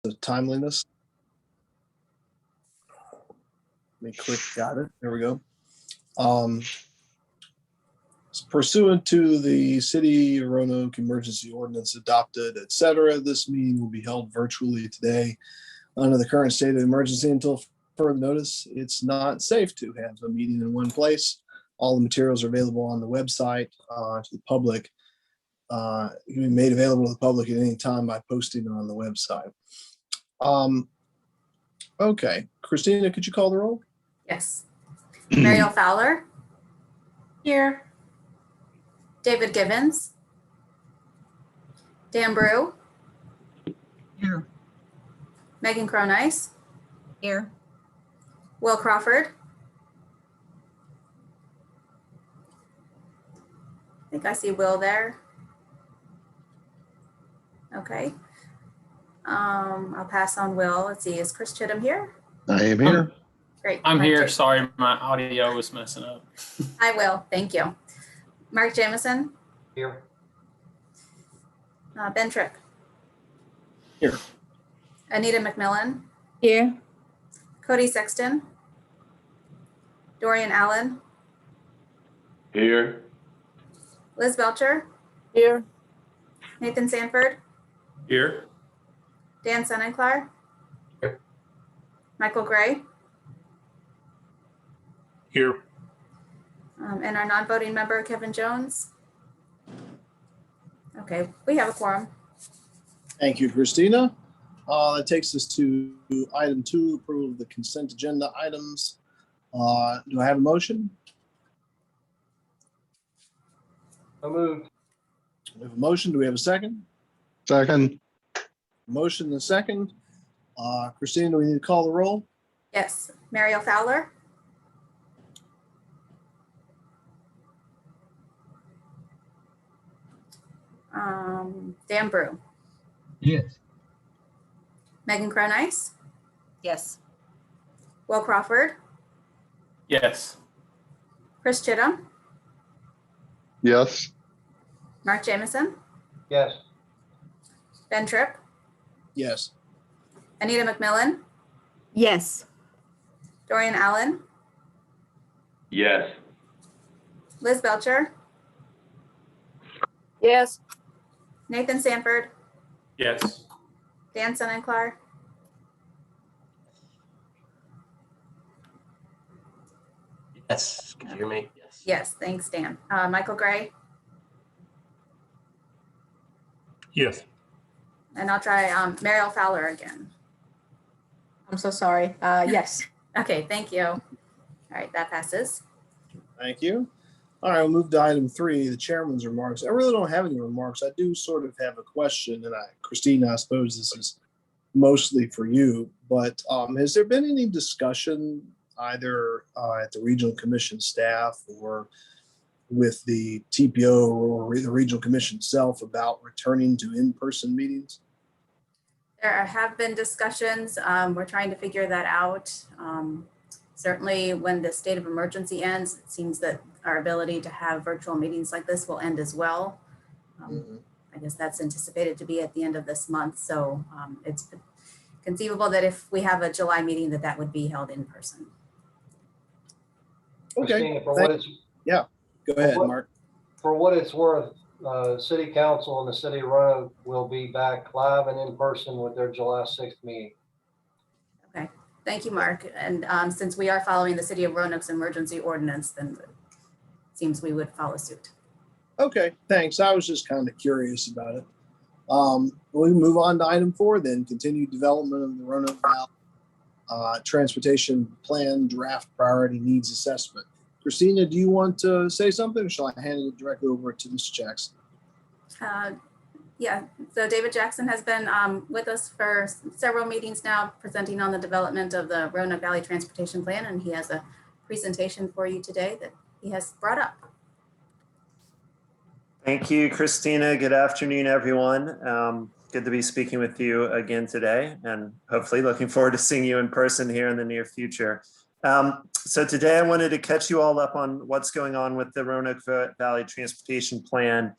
the timeliness. Let me click, got it. There we go. Pursuant to the City of Roanoke emergency ordinance adopted, etc., this meeting will be held virtually today under the current state of emergency until further notice. It's not safe to have a meeting in one place. All the materials are available on the website to the public. It can be made available to the public at any time by posting it on the website. Okay, Christina, could you call the roll? Yes. Mariel Fowler. Here. David Gibbons. Dan Brew. Here. Megan Cronice. Here. Will Crawford. I think I see Will there. Okay. I'll pass on Will. Let's see, is Chris Chittum here? I am here. Great. I'm Mark here. Ja- Sorry, my audio was messing up. I will. Thank you. Mark Jamison. Here. Ben Tripp. Here. Anita McMillan. Here. Cody Sexton. Dorian Allen. Here. Liz Belcher. Here. Nathan Sanford. Here. Dan Sonnenklar. Here. Michael Gray. Here. And our non-voting member, Kevin Jones. Okay, we have a quorum. Thank you, Christina. That takes us to item 2, approval of the consent agenda items. Do I have a motion? So moved. We have a motion. Do we have a second? Second. Motion and a second. Christina, do we need to call the roll? Yes, Mariel Fowler. Dan Brew. Yes. Megan Cronice. Yes. Will Crawford. Yes. Chris Chittum. Yes. Mark Jamison. Yes. Ben Tripp. Yes. Anita McMillan. Yes. Dorian Allen. Yes. Liz Belcher. Yes. Nathan Sanford. Yes. Dan Sonnenklar. Yes. Can you hear me? Yes. Yes, thanks, Dan. Michael Gray. Yes. And I'll try Mariel Fowler again. I'm so sorry. Yes. Okay, thank you. All right, that passes. Thank you. All right, we'll move to item 3, the chairman's remarks. I really don't have any remarks. I do sort of have a question, and Christina, I suppose this is mostly for you, but has there been any discussion either at the regional commission staff or with the TPO or the regional commission itself about returning to in-person meetings? There have been discussions. We're trying to figure that out. Certainly when the state of emergency ends, it seems that our ability to have virtual meetings like this will end as well. I guess that's anticipated to be at the end of this month. So it's conceivable that if we have a July meeting, that would be held in person. Okay, Christina, for what it's, go ahead, Mark. for what it's worth, City Council and the City of Roanoke will be back live and in person with their July 6th meeting. Okay, thank you, Mark. And since we are following the City of Roanoke's emergency ordinance, then it seems we would follow suit. Okay, thanks. I was just kind of curious about it. We move on to item 4 then, continued development of the Roanoke Valley Transportation Plan Draft Priority Needs Assessment. Christina, do you want to say something, or shall I hand it directly over to Mr. Jackson? Yeah, so David Jackson has been with us for several meetings now, presenting on the development of the Roanoke Valley Transportation Plan, and he has a presentation for you today that he has brought up. Thank you, Christina. Good afternoon, everyone. Good to be speaking with you again today, and hopefully looking forward to seeing you in person here in the near future. So today I wanted to catch you all up on what's going on with the Roanoke Valley Transportation Plan.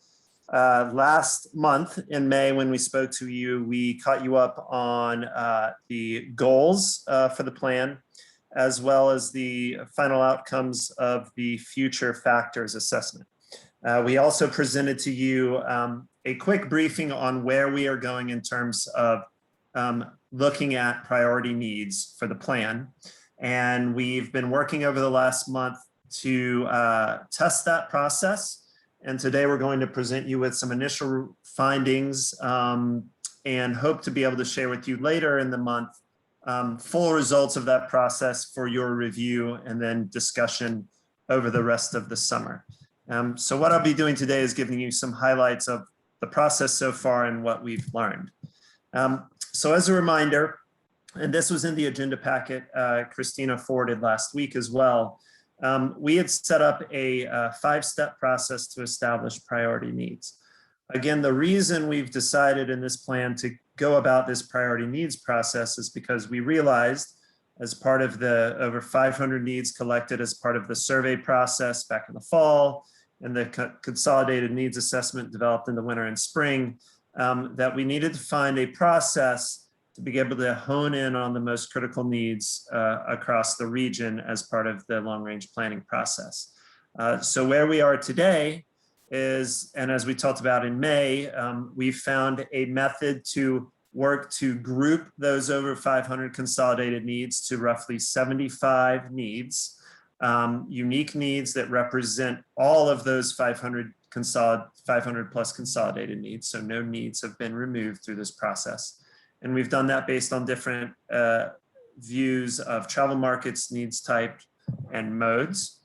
Last month in May, when we spoke to you, we caught you up on the goals for the plan, as well as the final outcomes of the future factors assessment. We also presented to you a quick briefing on where we are going in terms of looking at priority needs for the plan. And we've been working over the last month to test that process. And today we're going to present you with some initial findings and hope to be able to share with you later in the month full results of that process for your review and then discussion over the rest of the summer. So what I'll be doing today is giving you some highlights of the process so far and what we've learned. So as a reminder, and this was in the agenda packet Christina forwarded last week as well, we had set up a 5-step process to establish priority needs. Again, the reason we've decided in this plan to go about this priority needs process is because we realized, as part of the over 500 needs collected as part of the survey process back in the fall and the consolidated needs assessment developed in the winter and spring, that we needed to find a process to be able to hone in on the most critical needs across the region as part of the long-range planning process. So where we are today is, and as we talked about in May, we found a method to work to group those over 500 consolidated needs to roughly 75 needs, unique needs that represent all of those 500 plus consolidated needs. So no needs have been removed through this process. And we've done that based on different views of travel markets, needs type, and modes.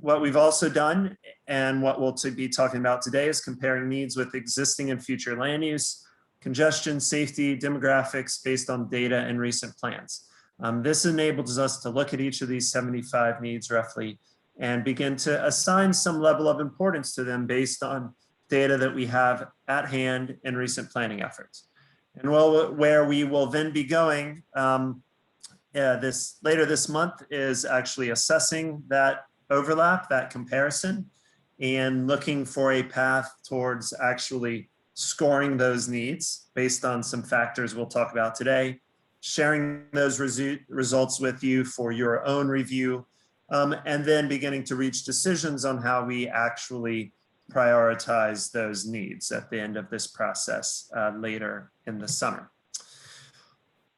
What we've also done, and what we'll be talking about today, is comparing needs with existing and future land use, congestion, safety, demographics based on data and recent plans. This enables us to look at each of these 75 needs roughly and begin to assign some level of importance to them based on data that we have at hand in recent planning efforts. And where we will then be going later this month is actually assessing that overlap, that comparison, and looking for a path towards actually scoring those needs based on some factors we'll talk about today, sharing those results with you for your own review, and then beginning to reach decisions on how we actually prioritize those needs at the end of this process later in the summer.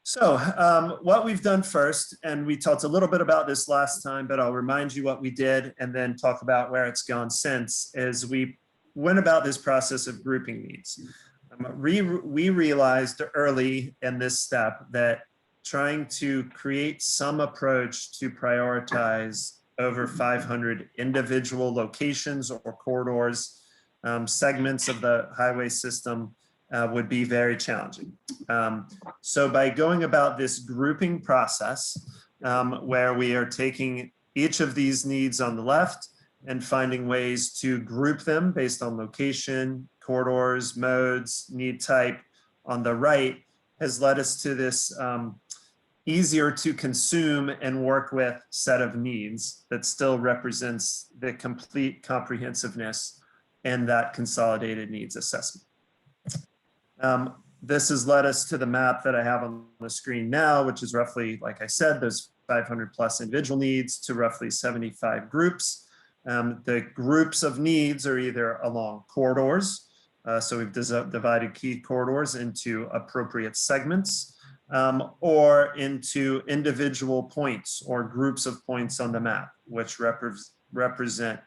So what we've done first, and we talked a little bit about this last time, but I'll remind you what we did and then talk about where it's gone since, is we went about this process of grouping needs. We realized early in this step that trying to create some approach to prioritize over 500 individual locations or corridors, segments of the highway system would be very challenging. So by going about this grouping process, where we are taking each of these needs on the left and finding ways to group them based on location, corridors, modes, need type on the right, has led us to this easier to consume and work with set of needs that still represents the complete comprehensiveness in that consolidated needs assessment. This has led us to the map that I have on the screen now, which is roughly, like I said, those 500 plus individual needs to roughly 75 groups. The groups of needs are either along corridors. So we've divided key corridors into appropriate segments, or into individual points or groups of points on the map, which represent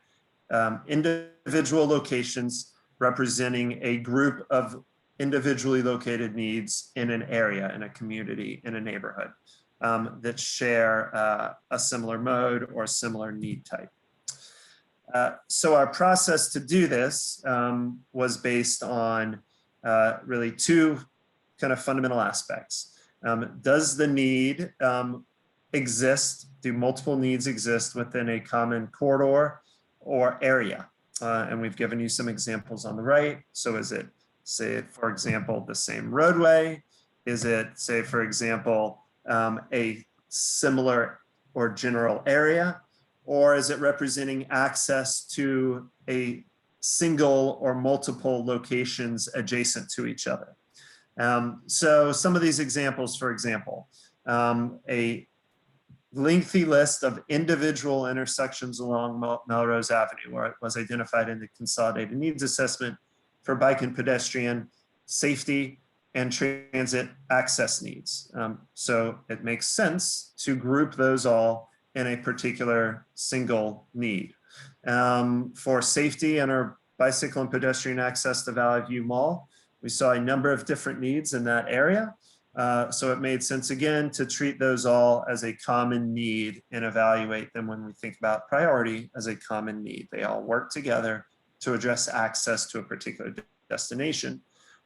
individual locations representing a group of individually located needs in an area, in a community, in a neighborhood that share a similar mode or similar need type. So our process to do this was based on really two kind of fundamental aspects. Does the need exist? Do multiple needs exist within a common corridor or area? And we've given you some examples on the right. So is it, say, for example, the same roadway? Is it, say, for example, a similar or general area? Or is it representing access to a single or multiple locations adjacent to each other. So some of these examples, for example, a lengthy list of individual intersections along Melrose Avenue, where it was identified in the Consolidated Needs Assessment for bike and pedestrian safety and transit access needs. So it makes sense to group those all in a particular single need. For safety and our bicycle and pedestrian access to Valley View Mall, we saw a number of different needs in that area. So it made sense again to treat those all as a common need and evaluate them when we think about priority as a common need. They all work together to address access to a particular destination.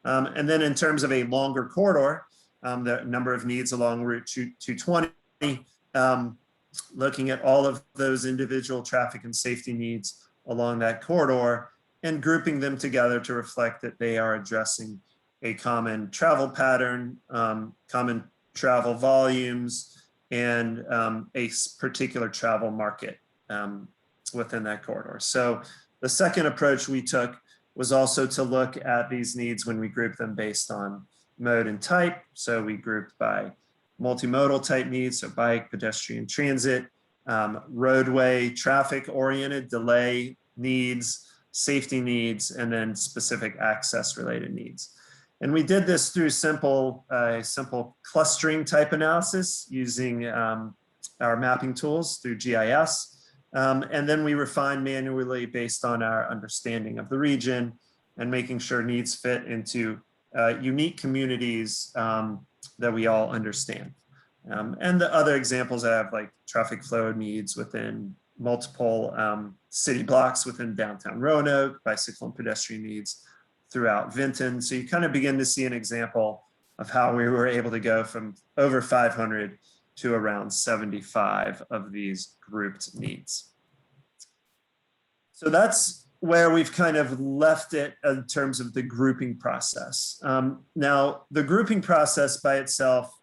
And then in terms of a longer corridor, the number of needs along Route 220, looking at all of those individual traffic and safety needs along that corridor and grouping them together to reflect that they are addressing a common travel pattern, common travel volumes, and a particular travel market within that corridor. So the second approach we took was also to look at these needs when we group them based on mode and type. So we grouped by multimodal type needs, so bike, pedestrian, transit, roadway, traffic oriented, delay needs, safety needs, and then specific access related needs. And we did this through simple clustering type analysis using our mapping tools through GIS. And then we refined manually based on our understanding of the region and making sure needs fit into unique communities that we all understand. And the other examples I have, like traffic flow needs within multiple city blocks within downtown Roanoke, bicycle and pedestrian needs throughout Vinton. So you kind of begin to see an example of how we were able to go from over 500 to around 75 of these grouped needs. So that's where we've kind of left it in terms of the grouping process. Now, the grouping process by itself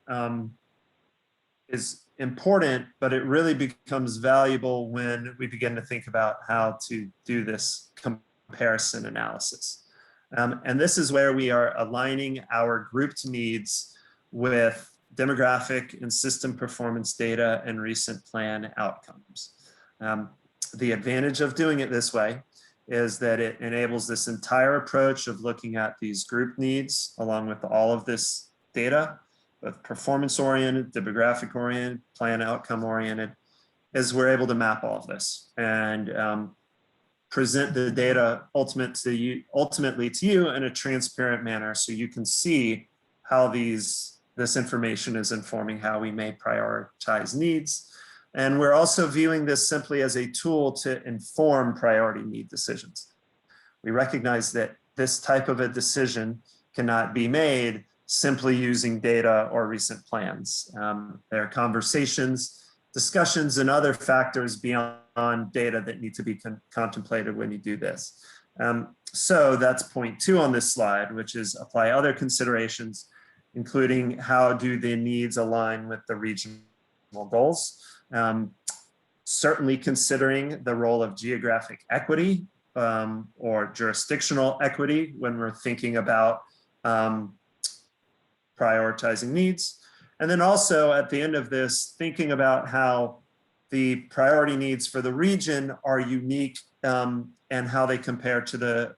is important, but it really becomes valuable when we begin to think about how to do this comparison analysis. And this is where we are aligning our grouped needs with demographic and system performance data and recent plan outcomes. The advantage of doing it this way is that it enables this entire approach of looking at these group needs along with all of this data, both performance oriented, demographic oriented, plan outcome oriented, as we're able to map all of this and present the data ultimately to you in a transparent manner so you can see how this information is informing how we may prioritize needs. And we're also viewing this simply as a tool to inform priority need decisions. We recognize that this type of a decision cannot be made simply using data or recent plans. There are conversations, discussions, and other factors beyond data that need to be contemplated when you do this. So that's point 2 on this slide, which is apply other considerations, including how do the needs align with the regional goals. Certainly considering the role of geographic equity or jurisdictional equity when we're thinking about prioritizing needs. And then also at the end of this, thinking about how the priority needs for the region are unique and how they compare to the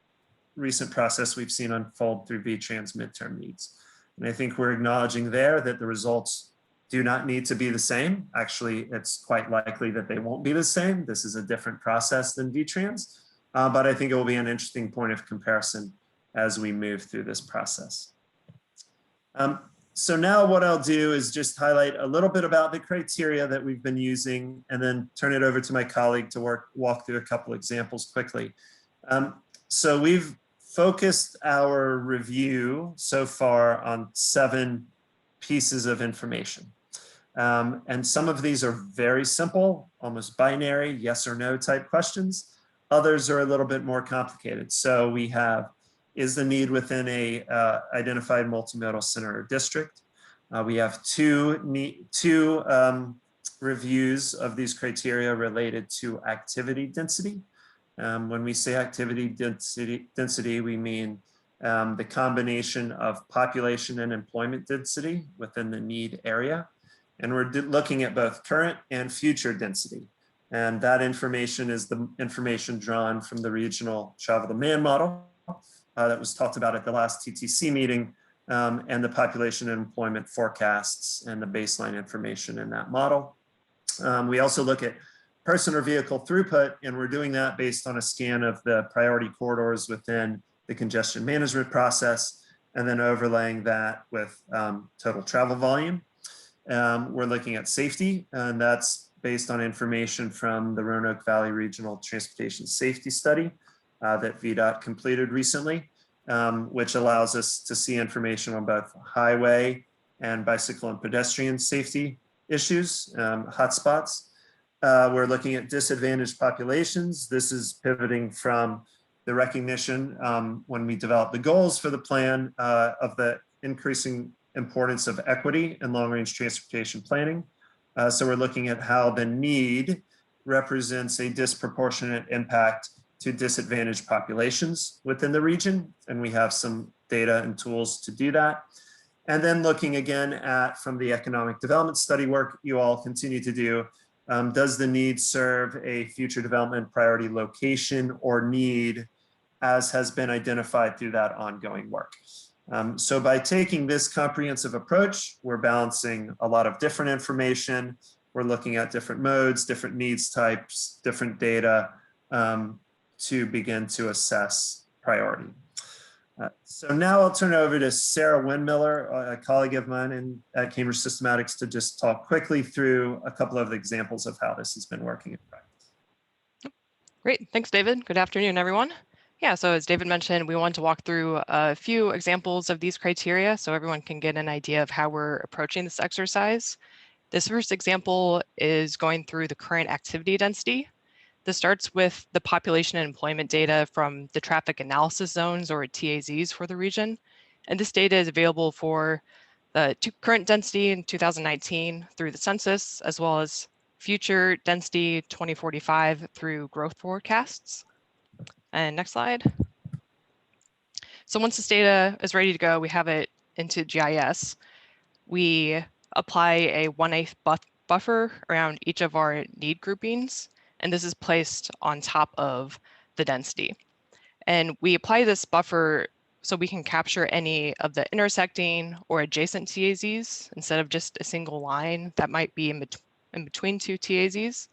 recent process we've seen unfold through VTrans midterm needs. And I think we're acknowledging there that the results do not need to be the same. Actually, it's quite likely that they won't be the same. This is a different process than VTrans, but I think it will be an interesting point of comparison as we move through this process. So now what I'll do is just highlight a little bit about the criteria that we've been using and then turn it over to my colleague to walk through a couple examples quickly. So we've focused our review so far on 7 pieces of information. And some of these are very simple, almost binary, yes or no type questions. Others are a little bit more complicated. So we have, is the need within a identified multimodal center or district? We have two reviews of these criteria related to activity density. When we say activity density, we mean the combination of population and employment density within the need area. And we're looking at both current and future density. And that information is the information drawn from the regional travel demand model that was talked about at the last TTC meeting, and the population and employment forecasts and the baseline information in that model. We also look at person or vehicle throughput, and we're doing that based on a scan of the priority corridors within the congestion management process, and then overlaying that with total travel volume. We're looking at safety, and that's based on information from the Roanoke Valley Regional Transportation Safety Study that VDOT completed recently, which allows us to see information on both highway and bicycle and pedestrian safety issues, hotspots. We're looking at disadvantaged populations. This is pivoting from the recognition when we develop the goals for the plan of the increasing importance of equity in long-range transportation planning. So we're looking at how the need represents a disproportionate impact to disadvantaged populations within the region. And we have some data and tools to do that. And then looking again at, from the economic development study work you all continue to do, does the need serve a future development priority location or need as has been identified through that ongoing work? So by taking this comprehensive approach, we're balancing a lot of different information. We're looking at different modes, different needs types, different data to begin to assess priority. So now I'll turn it over to Sarah Windmiller, a colleague of mine at Cambridge Systematics, to just talk quickly through a couple of examples of how this has been working in practice. Great, thanks, David. Good afternoon, everyone. Yeah, so as David mentioned, we want to walk through a few examples of these criteria so everyone can get an idea of how we're approaching this exercise. This first example is going through the current activity density. This starts with the population and employment data from the traffic analysis zones, or TAZs, for the region. And this data is available for the current density in 2019 through the census, as well as future density 2045 through growth forecasts. And next slide. So once this data is ready to go, we have it into GIS. We apply a 1/8 buffer around each of our need groupings, and this is placed on top of the density. And we apply this buffer so we can capture any of the intersecting or adjacent TAZs instead of just a single line that might be in between two TAZs.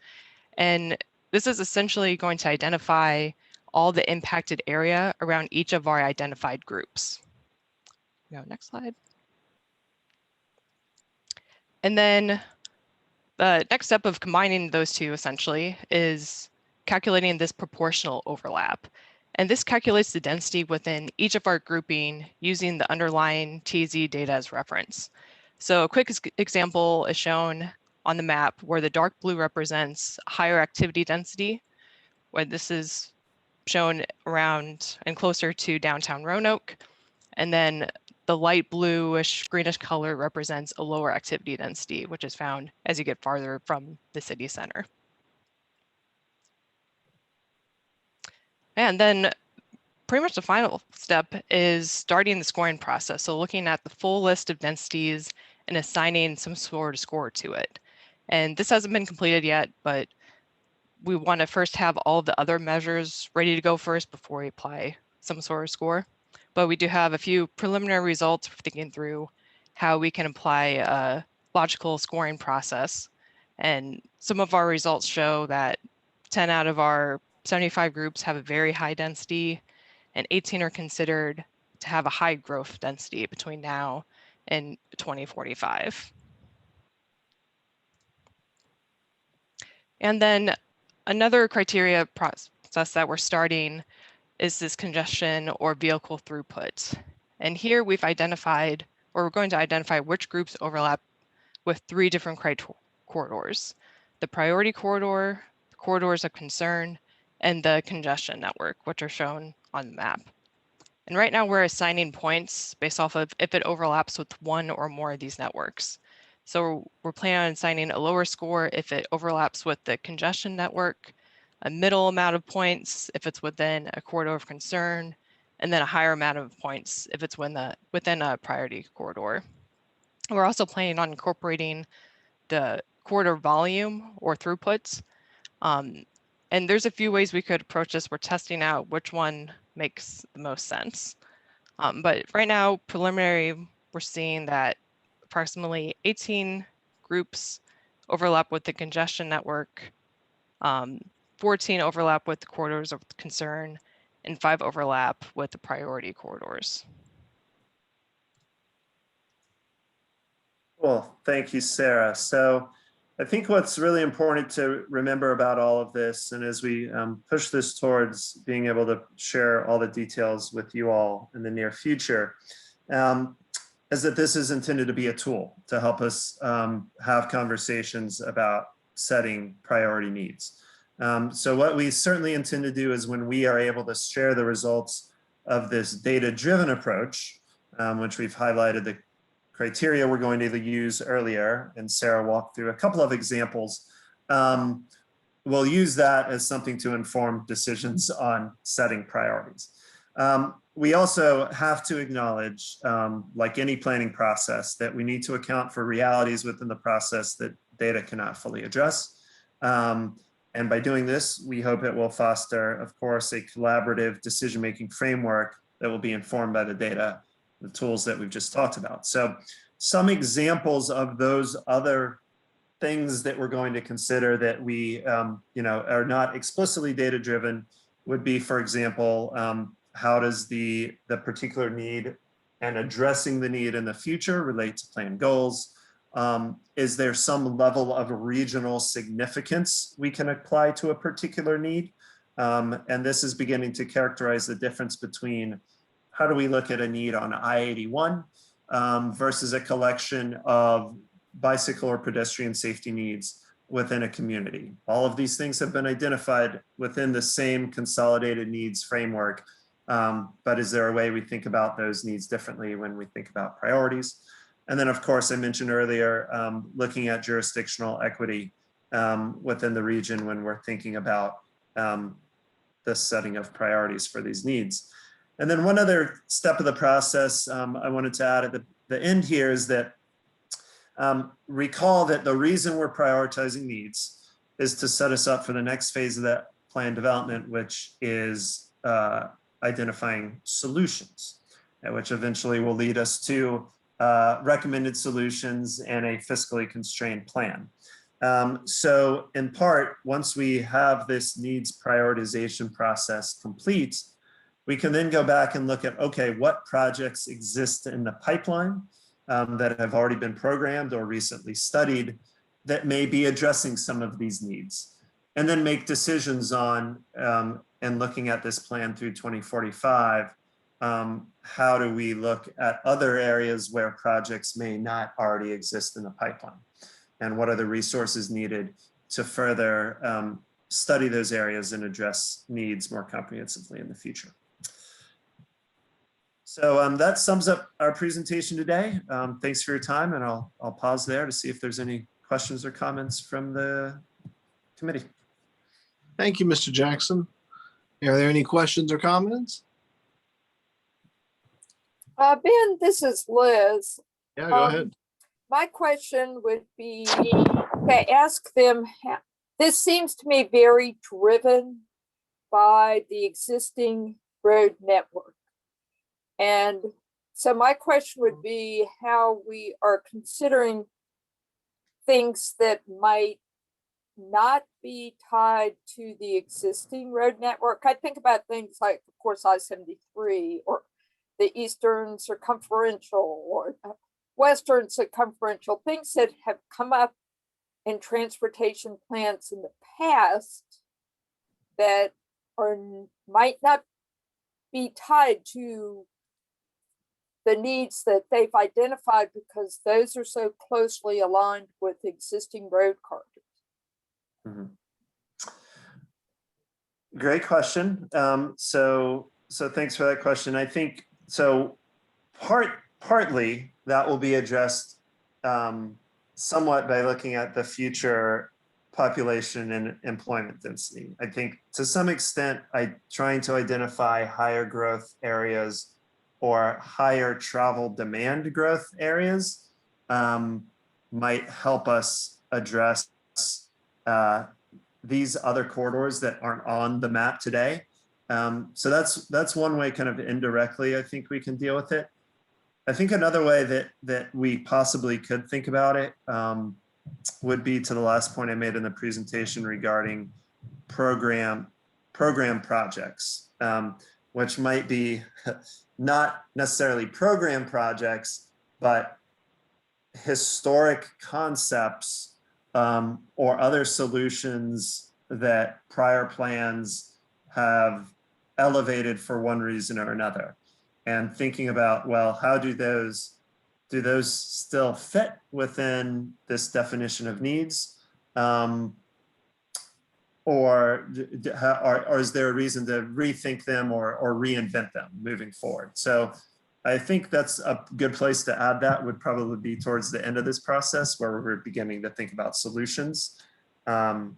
And this is essentially going to identify all the impacted area around each of our identified groups. Go next slide. And then the next step of combining those two essentially is calculating this proportional overlap. And this calculates the density within each of our grouping using the underlying TZ data as reference. So a quick example is shown on the map where the dark blue represents higher activity density, where this is shown around and closer to downtown Roanoke. And then the light bluish greenish color represents a lower activity density, which is found as you get farther from the city center. And then pretty much the final step is starting the scoring process. So looking at the full list of densities and assigning some sort of score to it. And this hasn't been completed yet, but we want to first have all the other measures ready to go first before we apply some sort of score. But we do have a few preliminary results for thinking through how we can apply a logical scoring process. And some of our results show that 10 out of our 75 groups have a very high density, and 18 are considered to have a high growth density between now and 2045. And then another criteria process that we're starting is this congestion or vehicle throughput. And here we've identified, or we're going to identify which groups overlap with 3 different corridors: the priority corridor, the corridors of concern, and the congestion network, which are shown on the map. And right now we're assigning points based off of if it overlaps with one or more of these networks. So we're planning on assigning a lower score if it overlaps with the congestion network, a middle amount of points if it's within a corridor of concern, and then a higher amount of points if it's within a priority corridor. We're also planning on incorporating the corridor volume or throughputs. And there's a few ways we could approach this. We're testing out which one makes the most sense. But right now, preliminary, we're seeing that approximately 18 groups overlap with the congestion network, 14 overlap with the corridors of concern, and 5 overlap with the priority corridors. Cool. Thank you, Sarah. So I think what's really important to remember about all of this, and as we push this towards being able to share all the details with you all in the near future, is that this is intended to be a tool to help us have conversations about setting priority needs. So what we certainly intend to do is when we are able to share the results of this data-driven approach, which we've highlighted the criteria we're going to use earlier, and Sarah walked through a couple of examples. We'll use that as something to inform decisions on setting priorities. We also have to acknowledge, like any planning process, that we need to account for realities within the process that data cannot fully address. And by doing this, we hope it will foster, of course, a collaborative decision-making framework that will be informed by the data, the tools that we've just talked about. So some examples of those other things that we're going to consider that we are not explicitly data-driven would be, for example, how does the particular need and addressing the need in the future relate to plan goals? Is there some level of regional significance we can apply to a particular need? And this is beginning to characterize the difference between how do we look at a need on I-81 versus a collection of bicycle or pedestrian safety needs within a community. All of these things have been identified within the same consolidated needs framework, but is there a way we think about those needs differently when we think about priorities? And then, of course, I mentioned earlier, looking at jurisdictional equity within the region when we're thinking about the setting of priorities for these needs. And then one other step of the process I wanted to add at the end here is that recall that the reason we're prioritizing needs is to set us up for the next phase of that plan development, which is identifying solutions, which eventually will lead us to recommended solutions and a fiscally constrained plan. So in part, once we have this needs prioritization process complete, we can then go back and look at, okay, what projects exist in the pipeline that have already been programmed or recently studied that may be addressing some of these needs, and then make decisions on, and looking at this plan through 2045, how do we look at other areas where projects may not already exist in the pipeline? And what are the resources needed to further study those areas and address needs more comprehensively in the future? So that sums up our presentation today. Thanks for your time, and I'll pause there to see if there's any questions or comments from the committee. Thank you, Mr. Jackson. Are there any questions or comments? Ben, this is Liz. Yeah, go ahead. My question would be to ask them, this seems to me very driven by the existing road network. And so my question would be how we are considering things that might not be tied to the existing road network. I think about things like, of course, I-73 or the Eastern Circumferential or Western Circumferential, things that have come up in transportation plans in the past that might not be tied to the needs that they've identified because those are so closely aligned with existing road corridors. Mm-hmm. Great question. So thanks for that question. I think so. Partly that will be addressed somewhat by looking at the future population and employment density. I think to some extent, trying to identify higher growth areas or higher travel demand growth areas might help us address these other corridors that aren't on the map today. So that's one way, kind of indirectly, I think we can deal with it. I think another way that we possibly could think about it would be to the last point I made in the presentation regarding program projects, which might be not necessarily program projects, but historic concepts or other solutions that prior plans have elevated for one reason or another. And thinking about, well, how do those still fit within this definition of needs? Or is there a reason to rethink them or reinvent them moving forward? So I think that's a good place to add. That would probably be towards the end of this process where we're beginning to think about solutions. And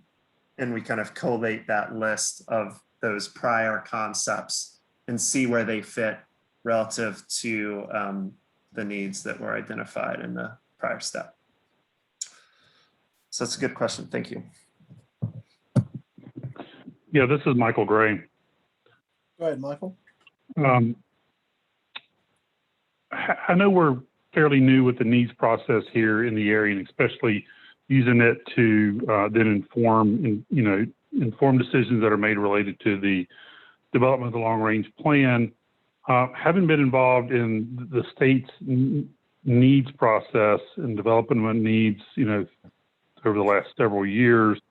we kind of collate that list of those prior concepts and see where they fit relative to the needs that were identified in the prior step. So that's a good question. Thank you. Yeah, this is Michael Gray. Go ahead, Michael. I know we're fairly new with the needs process here in the area, and especially using it to then inform decisions that are made related to the development of the long-range plan. Having been involved in the state's needs process and development needs, over the last several years,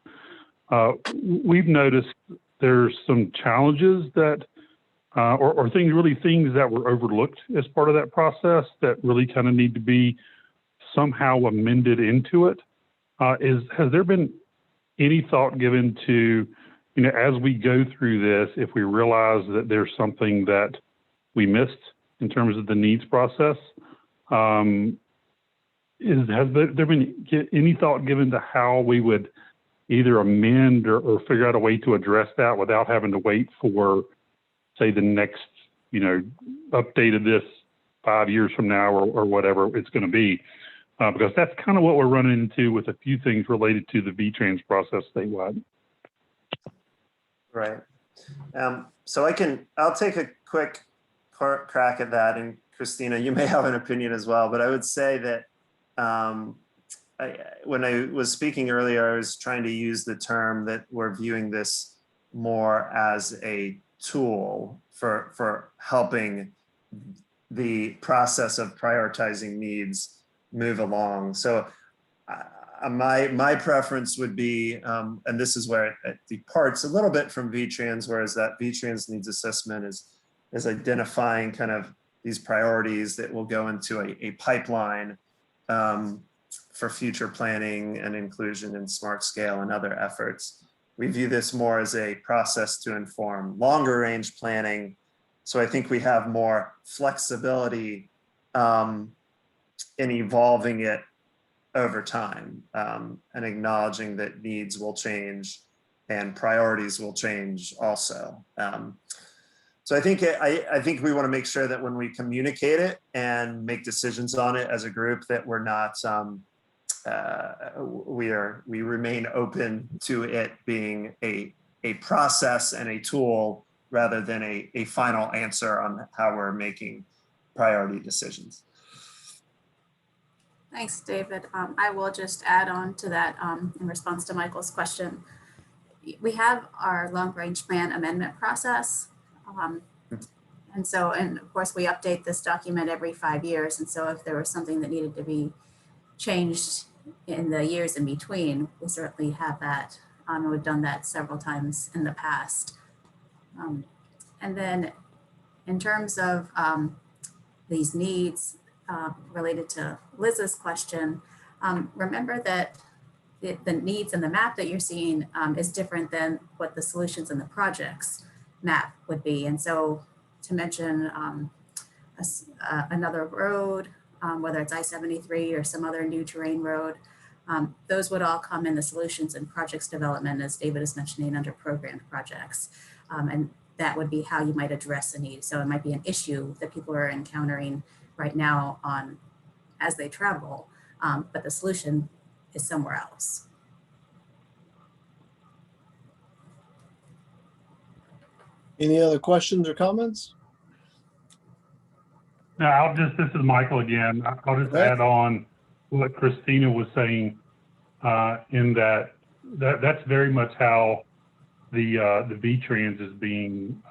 we've noticed there's some challenges that, or things that were overlooked as part of that process that really kind of need to be somehow amended into it. Has there been any thought given to, as we go through this, if we realize that there's something that we missed in terms of the needs process, has there been any thought given to how we would either amend or figure out a way to address that without having to wait for, say, the next, update of this 5 years from now or whatever it's going to be? Because that's kind of what we're running into with a few things related to the VTrans process statewide. Right. So I'll take a quick crack at that. And Christina, you may have an opinion as well, but I would say that when I was speaking earlier, I was trying to use the term that we're viewing this more as a tool for helping the process of prioritizing needs move along. So my preference would be, and this is where it departs a little bit from VTrans, whereas that VTrans needs assessment is identifying kind of these priorities that will go into a pipeline for future planning and inclusion in smart scale and other efforts. We view this more as a process to inform longer range planning. So I think we have more flexibility in evolving it over time and acknowledging that needs will change and priorities will change also. So I think we want to make sure that when we communicate it and make decisions on it as a group, that we're not we remain open to it being a process and a tool rather than a final answer on how we're making priority decisions. Thanks, David. I will just add on to that in response to Michael's question. We have our long range plan amendment process. And of course we update this document every 5 years. And so if there was something that needed to be changed in the years in between, we certainly have that. We've done that several times in the past. And then in terms of these needs related to Liz's question, remember that the needs in the map that you're seeing is different than what the solutions in the projects map would be. And so to mention another road, whether it's I-73 or some other new terrain road, Those would all come in the solutions and projects development, as David is mentioning, under programmed projects. And that would be how you might address a need. So it might be an issue that people are encountering right now as they travel, but the solution is somewhere else. Any other questions or comments? No, this is Michael again. I'll just Okay. add on what Christina was saying, in that's very much how the V-Trans is being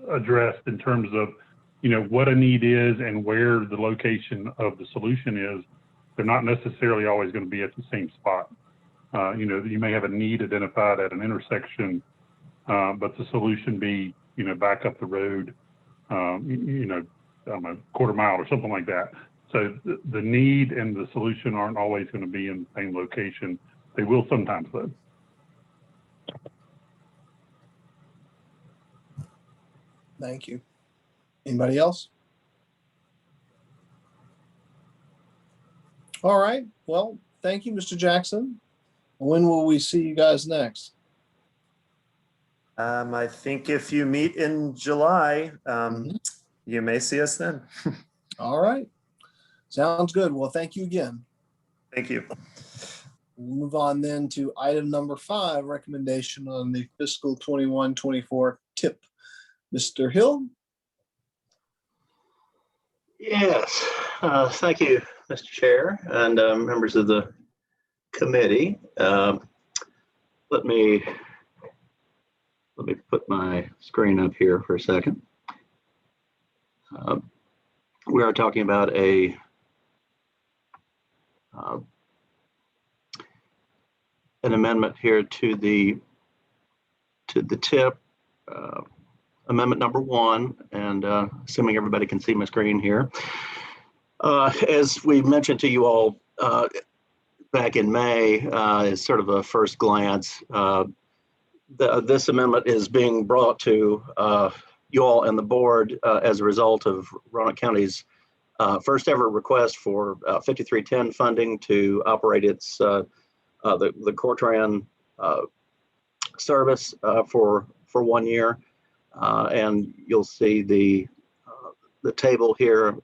addressed in terms of, what a need is and where the location of the solution is. They're not necessarily always going to be at the same spot. You may have a need identified at an intersection, but the solution be, back up the road, I don't know, quarter mile or something like that. So the need and the solution aren't always going to be in the same location. They will sometimes, though. Thank you. Anybody else? All right. Well, thank you, Mr. Jackson. When will we see you guys next? I think if you meet in July, you may see us then. All right. Sounds good. Well, thank you again. Thank you. We'll move on then to item number 5, recommendation on the fiscal 21-24 TIP. Mr. Hill? Yes, thank you, Mr. Chair, and members of the committee. Let me put my screen up here for a second. We are talking about an amendment here to the TIP. Amendment number 1, and assuming everybody can see my screen here. As we mentioned to you all back in May, as sort of a first glance, this amendment is being brought to you all and the board as a result of Roanoke County's first ever request for 5310 funding to operate its the Cortran service for 1 year. And you'll see the table here.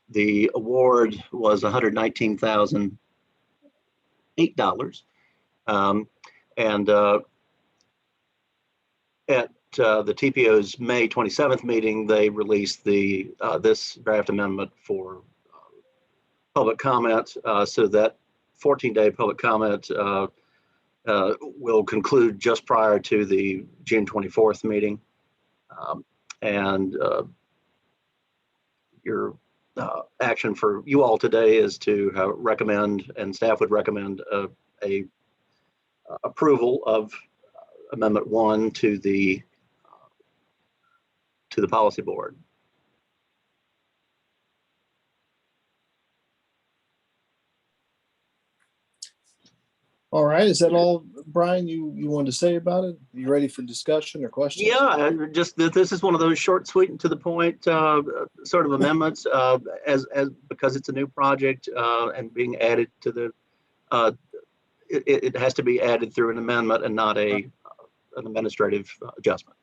The award was $119,008. And at the TPO's May 27th meeting, they released this draft amendment for public comment. So that 14-day public comment will conclude just prior to the June 24th meeting. Your action for you all today is to recommend, and staff would recommend, a approval of Amendment 1 to the policy board. All right. Is that all, Brian, you wanted to say about it? Are you ready for discussion or questions? Yeah, just this is one of those short, sweet, and to the point sort of amendments, as because it's a new project and being added to the. It has to be added through an amendment and not an administrative adjustment.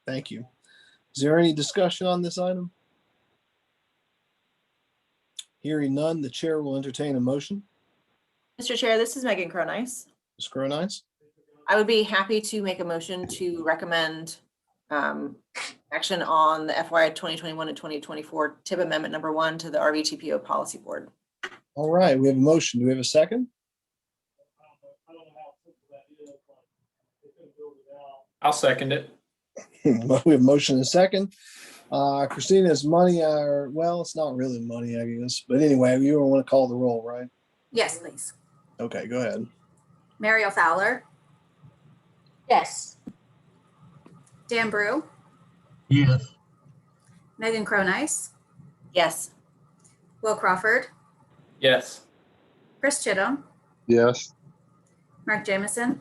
Thank you. Is there any discussion on this item? Hearing none, the chair will entertain a motion. Mr. Chair, this is Megan Cronice. Ms. Cronice? I would be happy to make a motion to recommend action on the FY 2021 and 2024 TIP Amendment number 1 to the RVTPO Policy Board. All right, we have a motion. Do we have a second? I'll second it. We have a motion and a second. Christina's money, well, it's not really money, I guess. But anyway, you don't want to call the roll, right? Yes, please. Okay, go ahead. Mariel Fowler, Yes. Dan Brew, Yes. Megan Cronice, Yes. Will Crawford, Yes. Chris Chittum, Yes. Mark Jamison,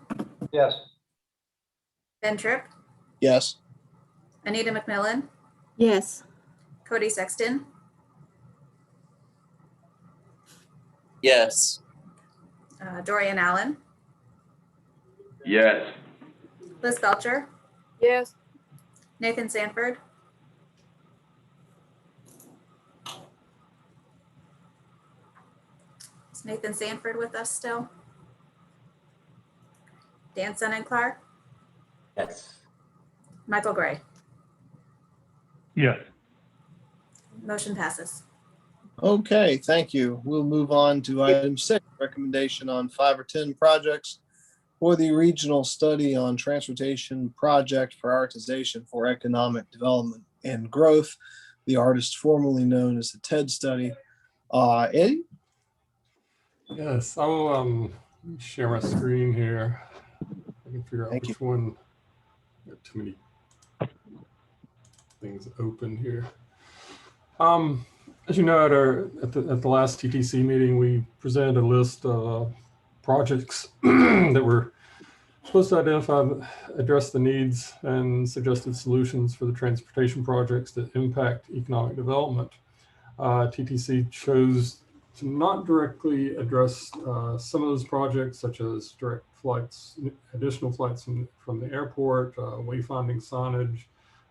Yes. Ben Tripp, Yes. Anita McMillan, Yes. Cody Sexton, Yes. Dorian Allen, Yes. Liz Belcher, yes, Nathan Sanford, is Nathan Sanford with us still? Dan and Clark, Yes. Michael Gray. Yes. Motion passes. Okay, thank you. We'll move on to item 6, recommendation on 5 or 10 projects for the regional study on transportation project prioritization for economic development and growth, the artist formerly known as the TED study. Eddie? Yes, I'll share my screen here. I can figure out Thank which one. Got too many things open here. As you know, at the last TTC meeting, we presented a list of projects that were supposed to identify, address the needs and suggested solutions for the transportation projects that impact economic development. TTC chose to not directly address some of those projects, such as direct flights, additional flights from the airport, wayfinding signage,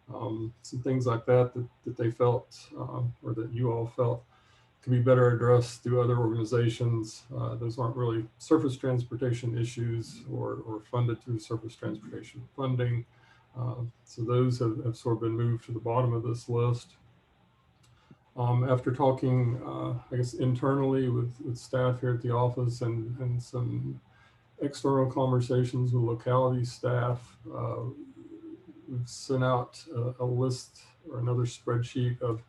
some things like that they felt, or that you all felt, could be better addressed through other organizations. Those aren't really surface transportation issues or funded through surface transportation funding. So those have sort of been moved to the bottom of this list. After talking, I guess, internally with staff here at the office and some external conversations with locality staff, we've sent out a list or another spreadsheet of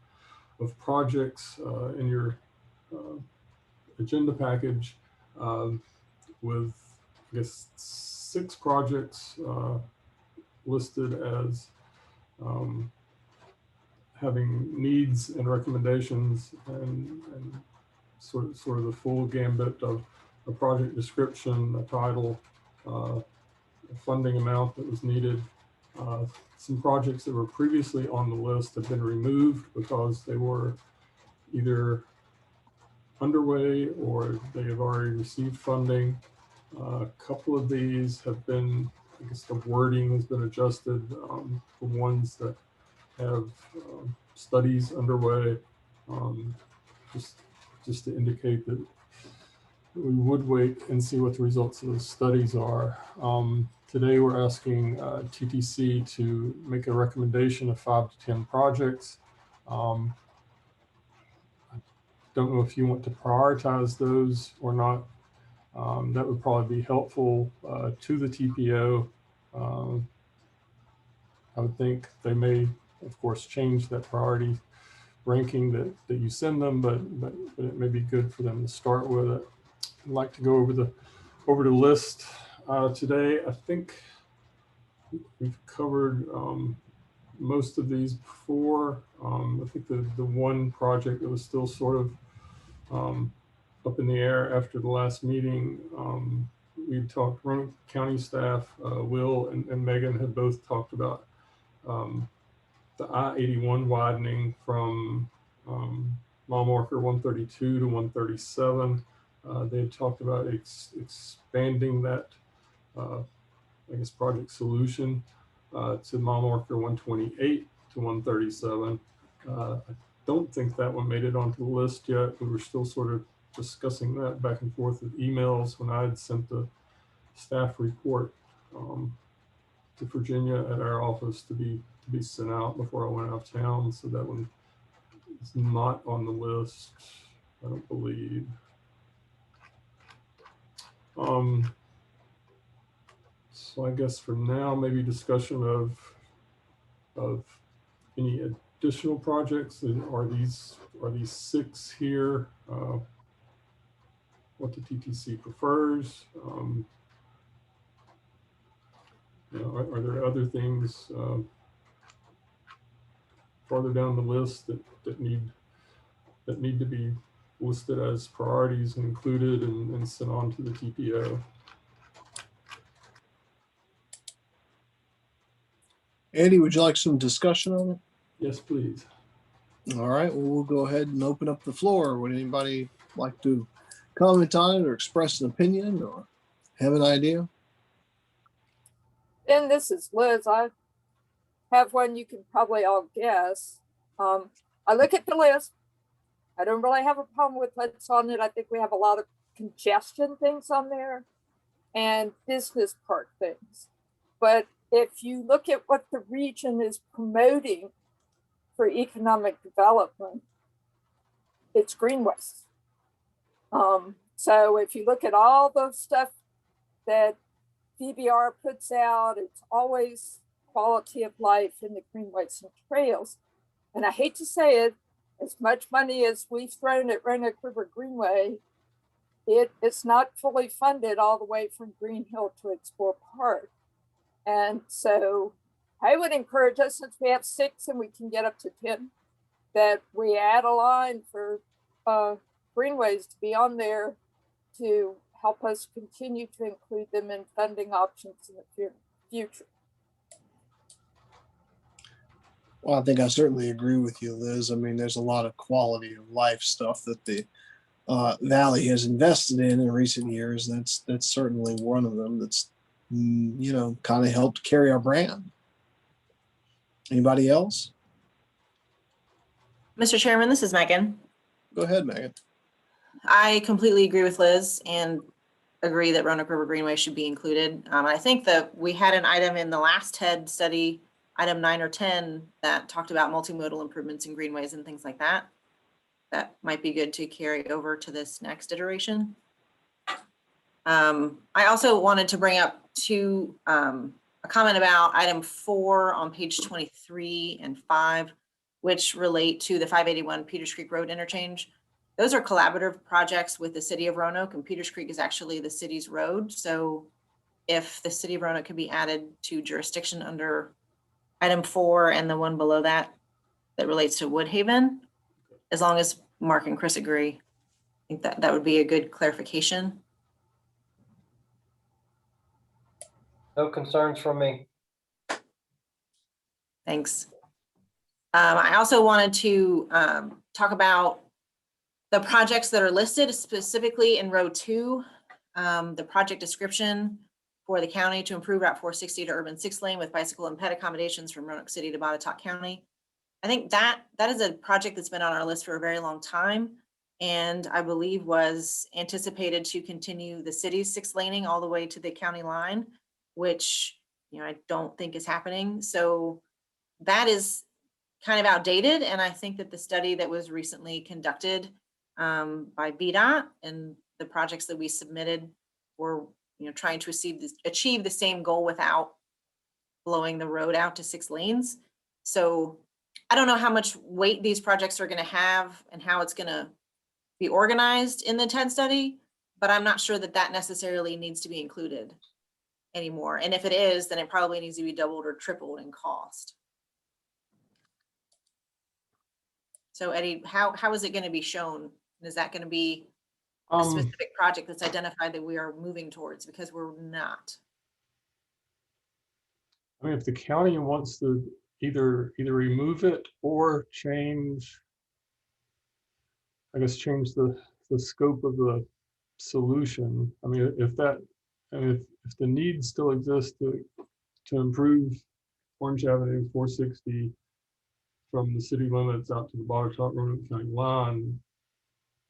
projects in your agenda package with, I guess, 6 projects listed as having needs and recommendations and sort of the full gambit of a project description, a title, a funding amount that was needed. Some projects that were previously on the list have been removed because they were either underway or they have already received funding. A couple of these have been, I guess the wording has been adjusted for ones that have studies underway, just to indicate that we would wait and see what the results of those studies are. Today we're asking TTC to make a recommendation of 5 to 10 projects. I don't know if you want to prioritize those or not. That would probably be helpful to the TPO. I would think they may, of course, change that priority ranking that you send them, but it may be good for them to start with it. I'd like to go over the list today. I think we've covered most of these before. I think the one project that was still sort of up in the air after the last meeting, we talked, Roanoke County staff, Will and Megan had both talked about the I-81 widening from mile marker 132 to 137. They had talked about expanding that, I guess, project solution to mile marker 128 to 137. I don't think that one made it onto the list yet. We were still sort of discussing that back and forth with emails when I had sent the staff report to Virginia at our office to be sent out before I went out of town. So that one is not on the list, I don't believe. So I guess for now, maybe discussion of any additional projects. Are these 6 here? What the TTC prefers? Are there other things farther down the list that need to be listed as priorities and included and sent on to the TPO? Andy, would you like some discussion on it? Yes, please. All right, well, we'll go ahead and open up the floor. Would anybody like to comment on it or express an opinion or have an idea? And this is Liz. I have one you can probably all guess. I look at the list. I don't really have a problem with what's on it. I think we have a lot of congestion things on there and business park things. But if you look at what the region is promoting for economic development, it's greenways. So if you look at all the stuff that VBR puts out, it's always quality of life in the greenways and trails. And I hate to say it, as much money as we've thrown at Roanoke River Greenway, it's not fully funded all the way from Green Hill to Explore Park. And so I would encourage us, since we have 6 and we can get up to 10, that we add a line for greenways to be on there to help us continue to include them in funding options in the future. Well, I think I certainly agree with you, Liz. I mean, there's a lot of quality of life stuff that the Valley has invested in recent years. That's certainly one of them that's, kind of helped carry our brand. Anybody else? Mr. Chairman, this is Megan. Go ahead, Megan. I completely agree with Liz and agree that Roanoke River Greenway should be included. I think that we had an item in the last TED study, item 9 or 10, that talked about multimodal improvements in greenways and things like that. That might be good to carry over to this next iteration. I also wanted to bring up a comment about item 4 on page 23 and 5, which relate to the 581 Peters Creek Road interchange. Those are collaborative projects with the city of Roanoke, and Peters Creek is actually the city's road. So if the city of Roanoke could be added to jurisdiction under item 4 and the one below that, that relates to Woodhaven, as long as Mark and Chris agree, I think that would be a good clarification. No concerns from me. Thanks. I also wanted to talk about the projects that are listed specifically in row 2, the project description for the county to improve Route 460 to urban 6 lane with bicycle and ped accommodations from Roanoke City to Botetourt County. I think that is a project that's been on our list for a very long time, and I believe was anticipated to continue the city's 6 laning all the way to the county line, which I don't think is happening. So that is kind of outdated, and I think that the study that was recently conducted by VDOT and the projects that we submitted were trying to achieve the same goal without blowing the road out to 6 lanes. So I don't know how much weight these projects are going to have and how it's going to be organized in the TED study, but I'm not sure that necessarily needs to be included anymore. And if it is, then it probably needs to be doubled or tripled in cost. So Eddie, how is it going to be shown? Is that going to be a specific project that's identified that we are moving towards? Because we're not. I mean, if the county wants to either remove it or change the scope of the solution. I mean, if the need still exists to improve Orange Avenue 460 from the city limits out to the Botetourt Roanoke County line,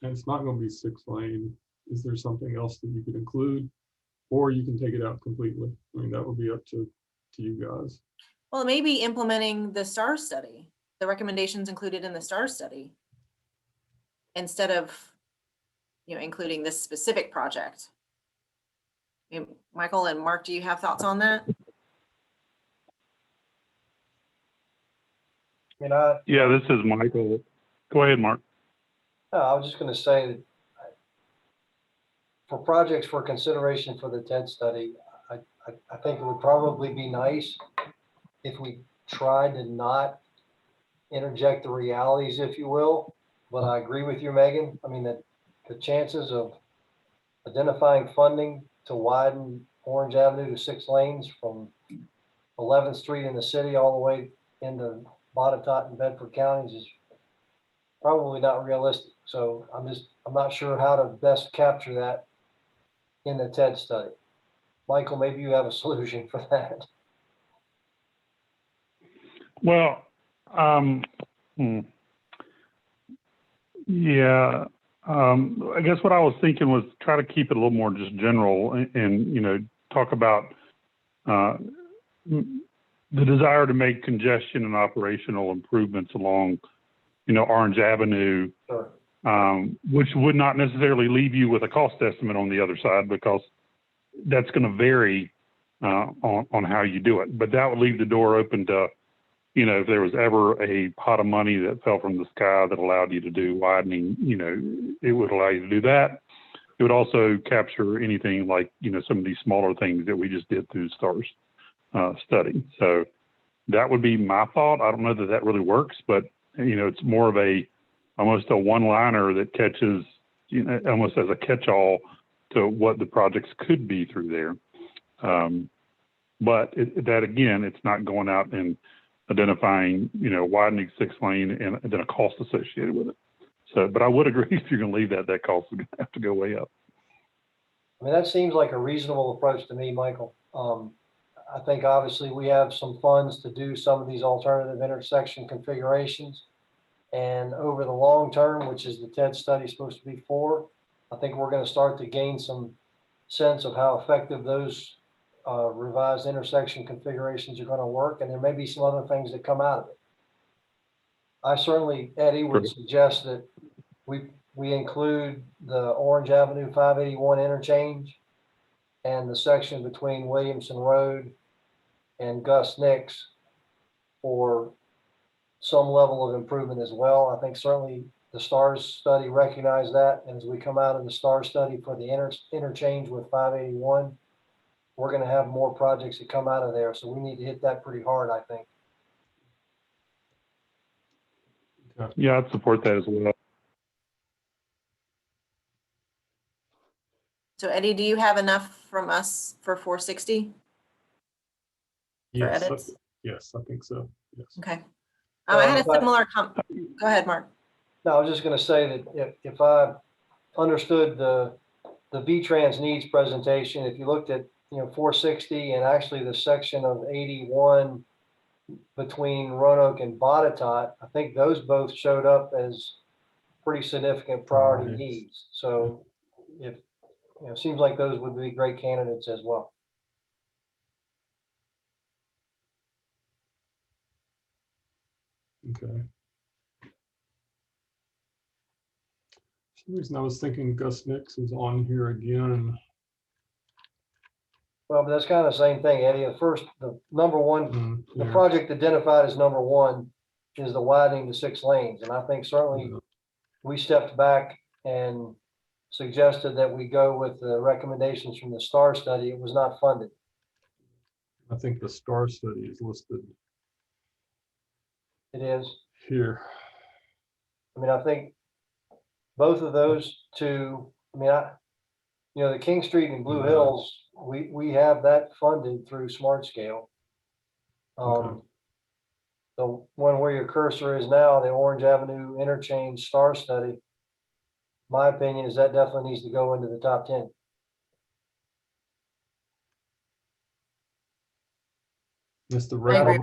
and it's not going to be 6 lane, is there something else that you could include, or you can take it out completely? I mean, that would be up to you guys. Well, maybe implementing the STAR study, the recommendations included in the STAR study, instead of including this specific project. Michael and Mark, do you have thoughts on that? Yeah, this is Michael. Go ahead, Mark. I was just going to say that for projects for consideration for the TED study, I think it would probably be nice if we tried to not interject the realities, if you will. But I agree with you, Megan. I mean, that the chances of identifying funding to widen Orange Avenue to 6 lanes from 11th Street in the city all the way into Botetourt and Bedford counties is probably not realistic. So I'm not sure how to best capture that in the TED study. Michael, maybe you have a solution for that. Well, yeah, I guess what I was thinking was try to keep it a little more just general and, you know, talk about the desire to make congestion and operational improvements along, you know, Orange Avenue, Sure. which would not necessarily leave you with a cost estimate on the other side, because that's going to vary on how you do it. But that would leave the door open to, you know, if there was ever a pot of money that fell from the sky that allowed you to do widening, you know, it would allow you to do that. It would also capture anything like, you know, some of these smaller things that we just did through STARS study. So that would be my thought. I don't know that that really works, but, you know, it's more of almost a one-liner that catches, you know, almost as a catch-all to what the projects could be through there. But that again, it's not going out and identifying, you know, widening 6-lane and then a cost associated with it. So, but I would agree, if you're going to leave that cost would have to go way up. I mean, that seems like a reasonable approach to me, Michael. I think obviously we have some funds to do some of these alternative intersection configurations. And over the long term, which is the TED study supposed to be for, I think we're going to start to gain some sense of how effective those revised intersection configurations are going to work. And there may be some other things that come out of it. I certainly, Eddie, would suggest that we include the Orange Avenue 581 interchange and the section between Williamson Road and Gus Nix for some level of improvement as well. I think certainly the STARS study recognized that. And as we come out of the STARS study for the interchange with 581, we're going to have more projects that come out of there. So we need to hit that pretty hard, I think. Yeah, I'd support that as well. So Eddie, do you have enough from us for 460? Yes, edits? yes, I think so. Yes. Okay. I had a similar go ahead, Mark. No, I was just going to say that if I understood the V-Trans needs presentation, if you looked at, you know, 460 and actually the section of 81 between Roanoke and Botetourt, I think those both showed up as pretty significant priority needs. So if, you know, seems like those would be great candidates as well. Okay. For some reason I was thinking Gus Nix was on here again. Well, but that's kind of the same thing, Eddie. The number one, the project identified as number one is the widening to 6 lanes. And I think certainly we stepped back and suggested that we go with the recommendations from the STAR study. It was not funded. I think the STAR study is listed. It is here. I mean, I think both of those two, I mean, you know, the King Street and Blue Hills, we have that funded through Smart Scale. The one where your cursor is now, the Orange Avenue interchange STAR study, my opinion is that definitely needs to go into the top 10. It's the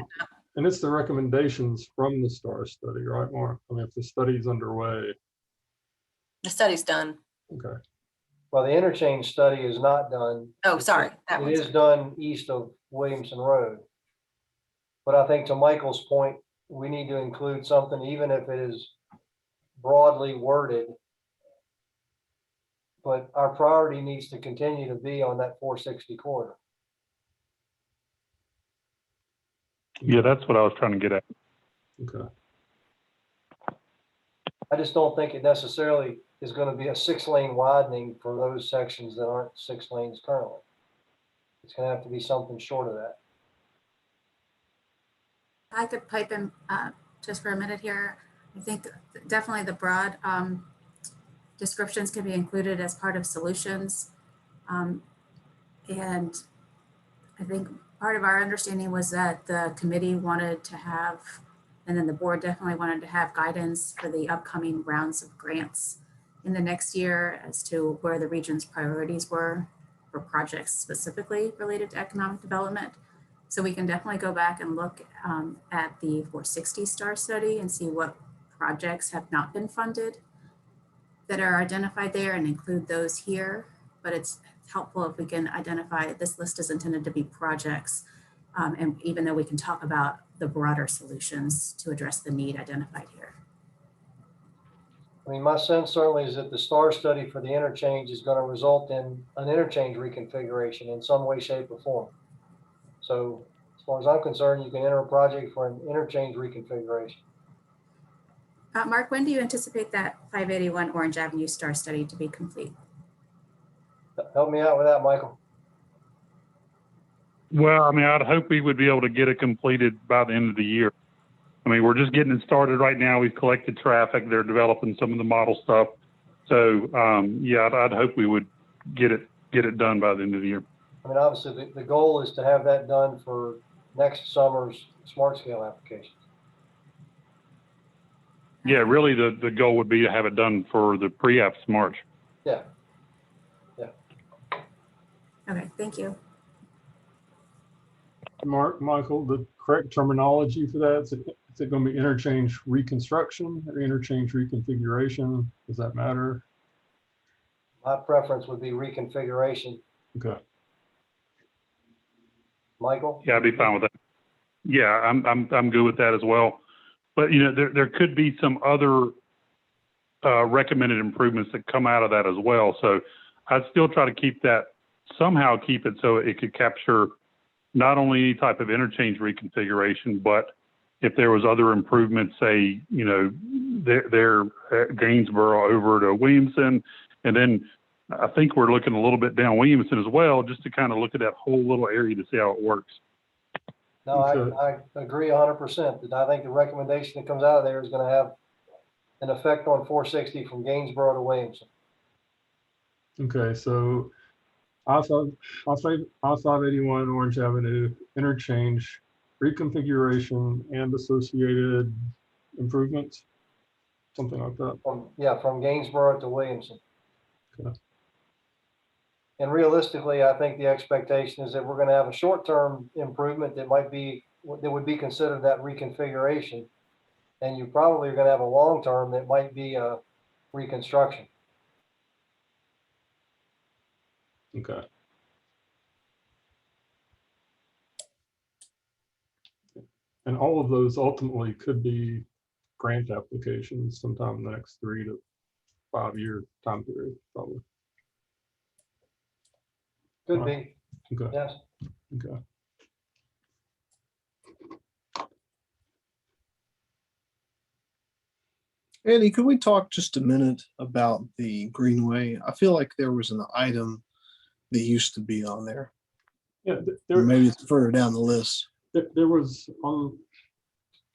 and it's the recommendations from the STAR study, right, Mark? I mean, if the study's underway. The study's done. Okay. Well, the interchange study is not done. Oh, sorry. It is done east of Williamson Road. But I think to Michael's point, we need to include something, even if it is broadly worded. But our priority needs to continue to be on that 460 corridor. Yeah, that's what I was trying to get at. Okay. I just don't think it necessarily is going to be a 6-lane widening for those sections that aren't 6 lanes currently. It's going to have to be something short of that. I could pipe in just for a minute here. I think definitely the broad descriptions can be included as part of solutions. And I think part of our understanding was that the committee wanted to have And then the board definitely wanted to have guidance for the upcoming rounds of grants in the next year as to where the region's priorities were for projects specifically related to economic development. So we can definitely go back and look at the 460 STAR study and see what projects have not been funded that are identified there and include those here. But it's helpful if we can identify, this list is intended to be projects. And even though we can talk about the broader solutions to address the need identified here. I mean, my sense certainly is that the STAR study for the interchange is going to result in an interchange reconfiguration in some way, shape, or form. So as far as I'm concerned, you can enter a project for an interchange reconfiguration. Mark, when do you anticipate that 581 Orange Avenue STAR study to be complete? Help me out with that, Michael. Well, I mean, I'd hope we would be able to get it completed by the end of the year. I mean, we're just getting it started right now. We've collected traffic. They're developing some of the model stuff. So, yeah, I'd hope we would get it done by the end of the year. I mean, obviously, the goal is to have that done for next summer's smart scale application. Yeah, really, the goal would be to have it done for the pre-apps March. Yeah. Okay, thank you. Michael, the correct terminology for that, is it going to be interchange reconstruction or interchange reconfiguration? Does that matter? My preference would be reconfiguration. Okay. Michael? Yeah, I'd be fine with that. Yeah, I'm good with that as well. But you know, there could be some other recommended improvements that come out of that as well. So I'd still try to keep it so it could capture not only any type of interchange reconfiguration, but if there was other improvements, say, you know, they're at Gainsborough over to Williamson, and then I think we're looking a little bit down Williamson as well, just to kind of look at that whole little area to see how it works. No, I agree 100%. That I think the recommendation that comes out of there is going to have an effect on 460 from Gainsborough to Williamson. Okay, so I-581 Orange Avenue interchange reconfiguration and associated improvements, something like that. From Gainsborough to Williamson. Okay. And realistically, I think the expectation is that we're going to have a short-term improvement that would be considered that reconfiguration, and you probably are going to have a long-term that might be a reconstruction. Okay. And all of those ultimately could be grant applications sometime in the next 3 to 5 year time period, probably. Could be. Okay. Yes. Okay. Andy, could we talk just a minute about the Greenway? I feel like there was an item that used to be on there. Yeah, Or maybe it's further down the list. there was on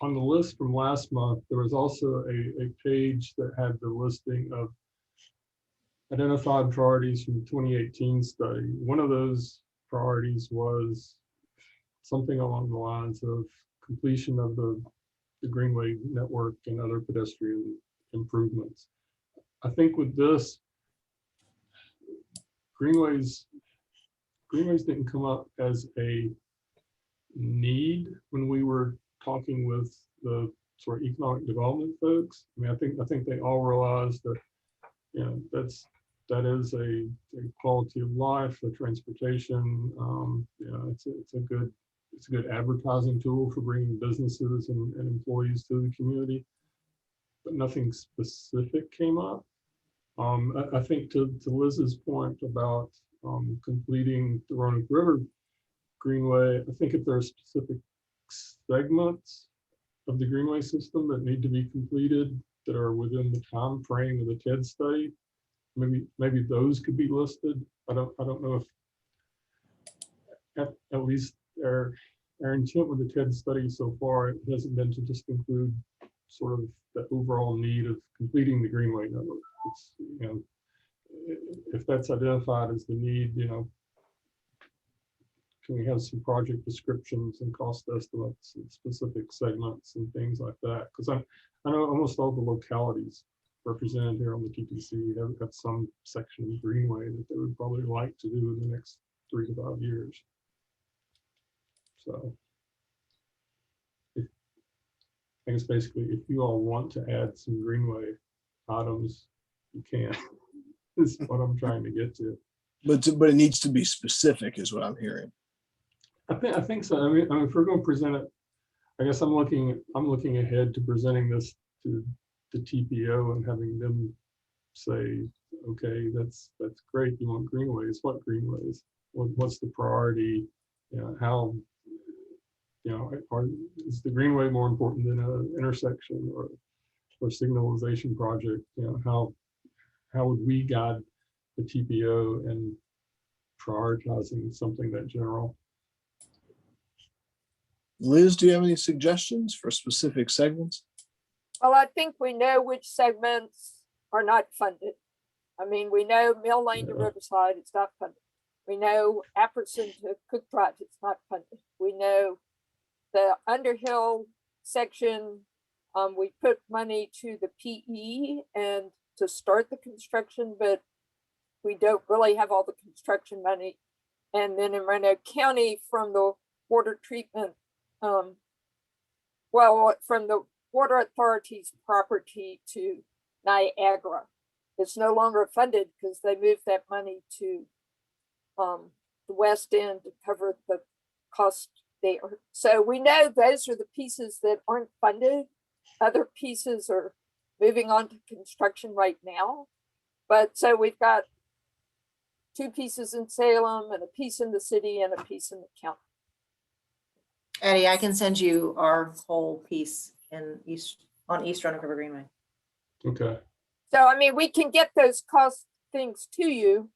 the list from last month, there was also a page that had the listing of identified priorities from the 2018 study. One of those priorities was something along the lines of completion of the Greenway network and other pedestrian improvements. I think with this, Greenways didn't come up as a need when we were talking with the sort of economic development folks. I mean, I think they all realized that, you know, that is a quality of life, the transportation. You know, it's a good advertising tool for bringing businesses and employees to the community, but nothing specific came up. I think to Liz's point about completing the Roanoke River Greenway, I think if there are specific segments of the Greenway system that need to be completed that are within the time frame of the TED study, maybe those could be listed. I don't know if at least our intent with the TED study so far, it hasn't been to just include sort of the overall need of completing the Greenway network. It's, you know, if that's identified as the need, you know, can we have some project descriptions and cost estimates and specific segments and things like that? Because I know almost all the localities represented here on the TTC have some section of Greenway that they would probably like to do in the next 3 to 5 years. So I guess basically, if you all want to add some Greenway items, you can. Is what I'm trying to get to. But it needs to be specific, is what I'm hearing. I think so. I mean, if we're going to present it, I guess I'm looking ahead to presenting this to the TPO and having them say, okay, that's great. You want greenways? What greenways? What's the priority? You know, how? You know, is the greenway more important than an intersection or signalization project? You know, how would we guide the TPO in prioritizing something that general? Liz, do you have any suggestions for specific segments? Well, I think we know which segments are not funded. I mean, we know Mill Lane to Riverside, it's not funded. We know Apperson to Cook Drive, it's not funded. We know the Underhill section, we put money to the PE and to start the construction, but we don't really have all the construction money. And then in Roanoke County, from the water treatment, from the Water Authority's property to Niagara, it's no longer funded because they moved that money to the West End to cover the cost there. So we know those are the pieces that aren't funded. Other pieces are moving on to construction right now. But so we've got 2 pieces in Salem and a piece in the city and a piece in the county. Eddie, I can send you our whole piece on East Roanoke River Greenway. Okay. So, I mean, we can get those cost things to you.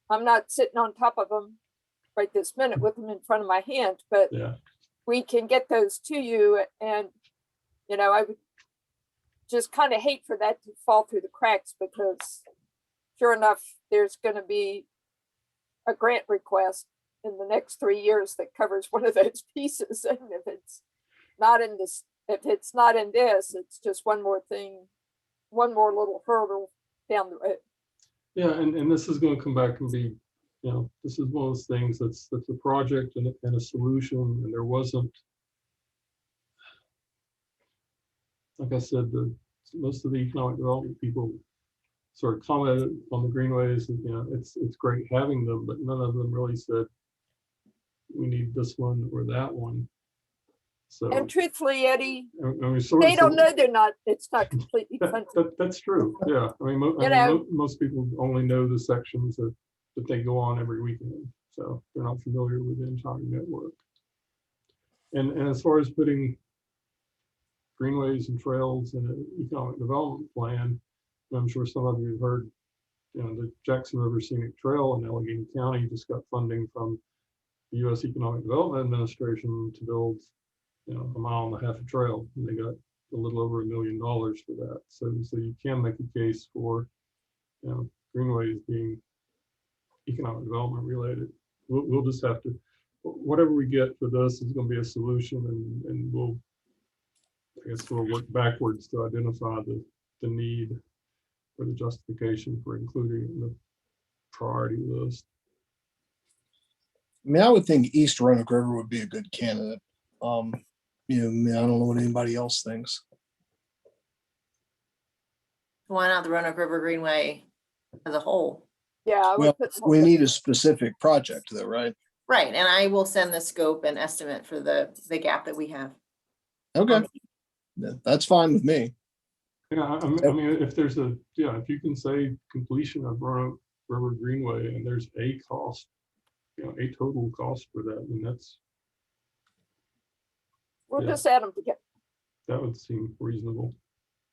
I'm not sitting on top of them right this minute with them in front of my hand, but yeah, we can get those to you. And, you know, I would just kind of hate for that to fall through the cracks, because sure enough, there's going to be a grant request in the next 3 years that covers one of those pieces. And if it's not in this, it's just one more thing, one more little hurdle down the road. Yeah, and this is going to come back and be, you know, this is one of those things that's a project and a solution, and there wasn't, like I said, most of the economic development people sort of commented on the greenways, and you know, it's great having them, but none of them really said we need this one or that one. So, and truthfully, Eddie, I mean, they don't know it's not completely funded. That's true. Yeah, I mean, most people only know the sections that they go on every weekend, so they're not familiar with the entire network. And as far as putting greenways and trails in an economic development plan, I'm sure some of you have heard, you know, the Jackson River Scenic Trail in Allegheny County just got funding from the U.S. Economic Development Administration to build, you know, 1.5 miles of trail, and they got a little over $1 million for that. So you can make a case for, you know, greenways being economic development related. We'll just have to, whatever we get for this is going to be a solution, and I guess we'll work backwards to identify the need or the justification for including in the priority list. I mean, I would think East Roanoke River would be a good candidate. You know, I mean, I don't know what anybody else thinks. Why not the Roanoke River Greenway as a whole? Yeah, I would Well, put we need a specific project though, right? Right, and I will send the scope and estimate for the gap that we have. Okay, that's fine with me. Yeah, I mean, if there's if you can say completion of Roanoke River Greenway and there's a cost, you know, a total cost for that, and we'll just add them together. That would seem reasonable.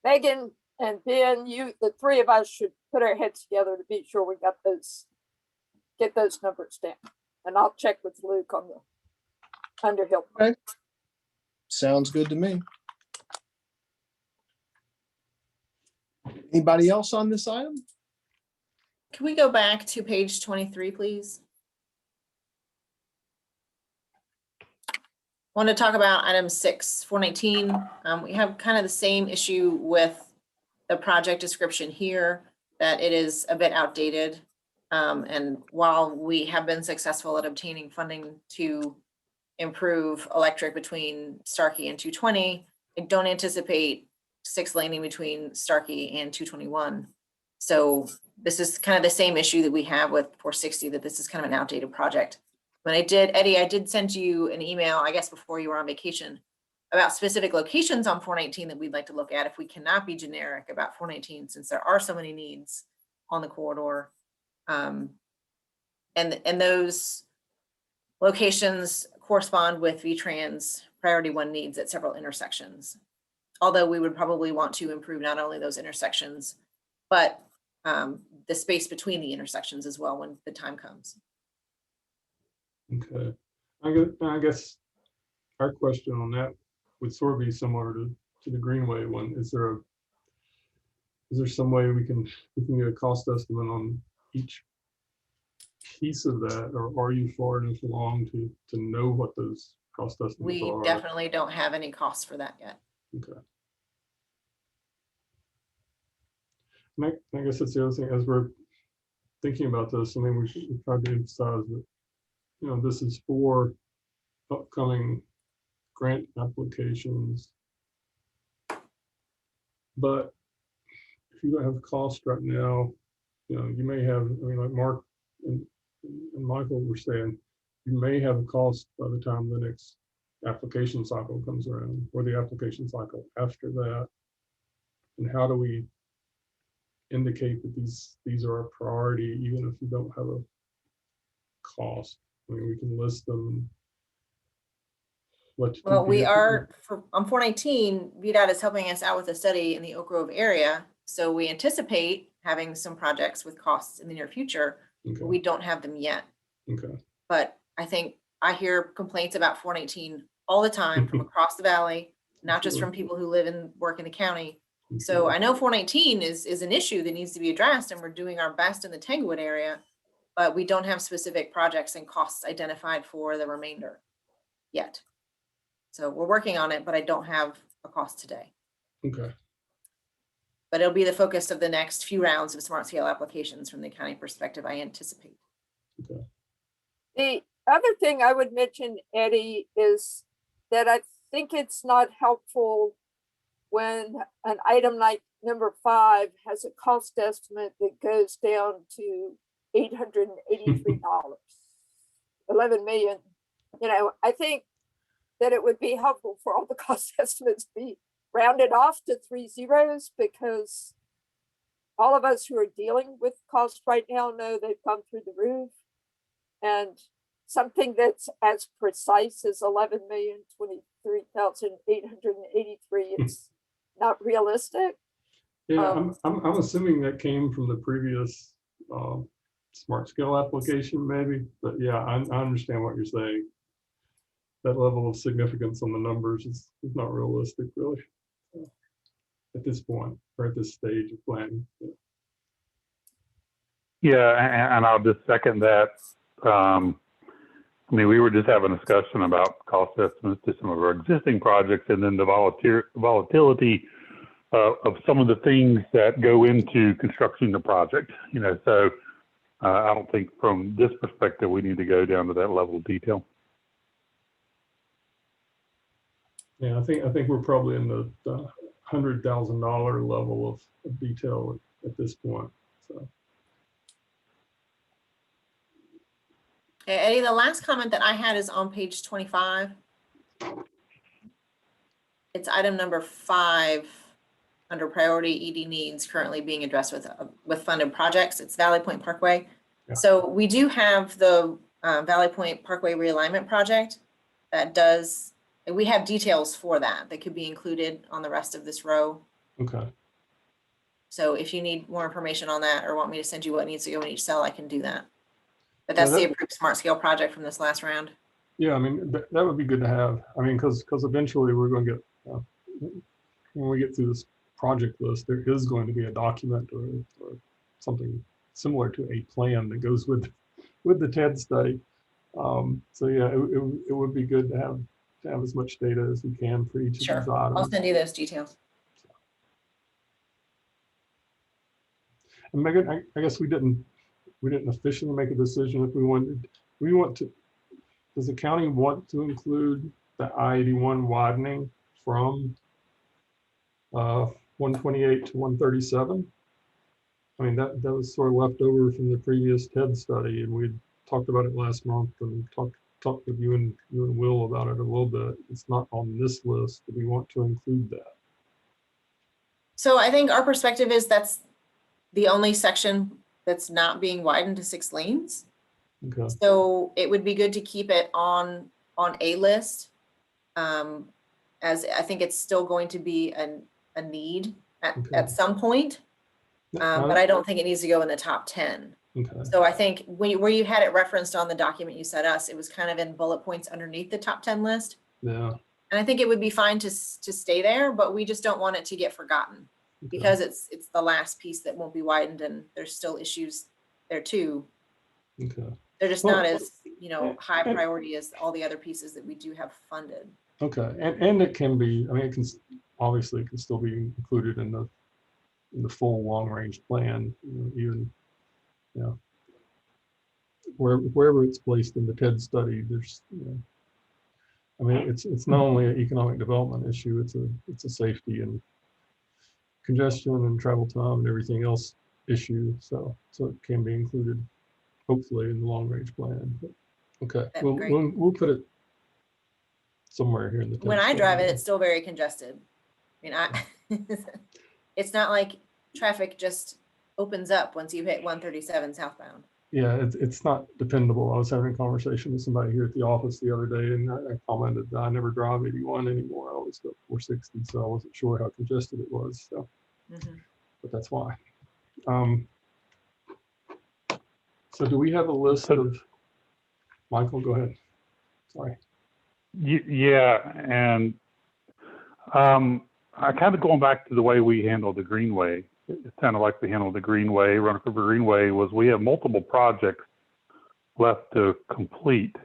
Megan and Ben, the 3 of us should put our heads together to be sure we got get those numbers down. And I'll check with Luke on the Underhill. Okay. Sounds good to me. Anybody else on this item? Can we go back to page 23, please? Want to talk about item 6, 419. We have kind of the same issue with the project description here, that it is a bit outdated. And while we have been successful at obtaining funding to improve electric between Starkey and 220, I don't anticipate 6 laning between Starkey and 221. So this is kind of the same issue that we have with 460, that this is kind of an outdated project. When Eddie, I did send you an email, I guess before you were on vacation, about specific locations on 419 that we'd like to look at if we cannot be generic about 419, since there are so many needs on the corridor. And those locations correspond with VTrans priority 1 needs at several intersections. Although we would probably want to improve not only those intersections, but the space between the intersections as well when the time comes. Okay. I guess our question on that would sort of be similar to the Greenway one. Is there some way we can get a cost estimate on each piece of that, or are you far enough along to know what those cost estimates We are? definitely don't have any costs for that yet. Okay. And I guess that's the other thing, as we're thinking about this, I mean, we should try to emphasize that, you know, this is for upcoming grant applications. But if you don't have cost right now, you know, you may have, I mean, like Mark and Michael were saying, you may have a cost by the time the next application cycle comes around, or the application cycle after that. And how do we indicate that these are a priority, even if you don't have a cost? I mean, we can list them. Well, we are, on 419, VDOT is helping us out with a study in the Oak Grove area. So we anticipate having some projects with costs in the near future. Okay. We don't have them yet. Okay. But I think I hear complaints about 419 all the time from across the valley, not just from people who live and work in the county. So I know 419 is an issue that needs to be addressed, and we're doing our best in the Tanglewood area, but we don't have specific projects and costs identified for the remainder yet. So we're working on it, but I don't have a cost today. Okay. But it'll be the focus of the next few rounds of smart scale applications from the county perspective, I anticipate. Okay. The other thing I would mention, Eddie, is that I think it's not helpful when an item like number 5 has a cost estimate that goes down to $883, 11 million. You know, I think that it would be helpful for all the cost estimates to be rounded off to 3 zeros, because all of us who are dealing with costs right now know they've gone through the roof. And something that's as precise as 11,023,883, it's not realistic. Yeah, I'm assuming that came from the previous smart scale application, maybe. But yeah, I understand what you're saying. That level of significance on the numbers is not realistic, really, at this point, or at this stage of planning. Yeah, and I'll just second that. I mean, we were just having a discussion about cost estimates to some of our existing projects, and then the volatility of some of the things that go into constructing the project. You know, so I don't think from this perspective we need to go down to that level of detail. Yeah, I think we're probably in the $100,000 level of detail at this point. So. Okay, Eddie, the last comment that I had is on page 25. It's item number 5 under priority ED needs currently being addressed with funded projects. It's Valley Point Parkway. Yeah. So we do have the Valley Point Parkway realignment project that does, and we have details for that could be included on the rest of this row. Okay. So if you need more information on that or want me to send you what needs to go in each cell, I can do that. But that's the approved smart scale project from this last round. Yeah, I mean, that would be good to have. I mean, because eventually we're going to get, when we get through this project list, there is going to be a document or something similar to a plan that goes with the TED study. So yeah, it would be good to to have as much data as we can for each of Sure, these I'll items. send you those details. And Megan, I guess we didn't officially make a decision if we wanted. We want to. Does the county want to include the I-81 widening from 128 to 137? I mean, that was sort of left over from the previous TED study, and we talked about it last month and talked with you and Will about it a little bit. It's not on this list, but we want to include that. So I think our perspective is that's the only section that's not being widened to 6 lanes. Okay. So it would be good to keep it on a list, as I think it's still going to be a need at some point, but I don't think it needs to go in the top 10. Okay. So I think where you had it referenced on the document you sent us, it was kind of in bullet points underneath the top 10 list. Yeah. And I think it would be fine to stay there, but we just don't want it to get forgotten. Okay. Because it's the last piece that won't be widened, and there's still issues there too. Okay. They're just not as, high priority as all the other pieces that we do have funded. Okay, and it can be. I mean, it can obviously still be included in the full long range plan. Even wherever it's placed in the TED study, there's I mean, it's not only an economic development issue. It's a safety and congestion and travel time and everything else issue. So it can be included, hopefully, in the long range plan. But, okay, we'll put it somewhere here in the text. When I drive it, it's still very congested. I mean, it's not like traffic just opens up once you hit 137 southbound. Yeah, it's not dependable. I was having a conversation with somebody here at the office the other day, and I commented that I never drive 81 anymore. I always go 460, so I wasn't sure how congested it was. So, but that's why. So do we have a list of? Michael, go ahead. Sorry. Yeah, and I kind of going back to the way we handled the Greenway. It's kind of like we handled the Greenway. Roanoke River Greenway was we have multiple projects left to complete,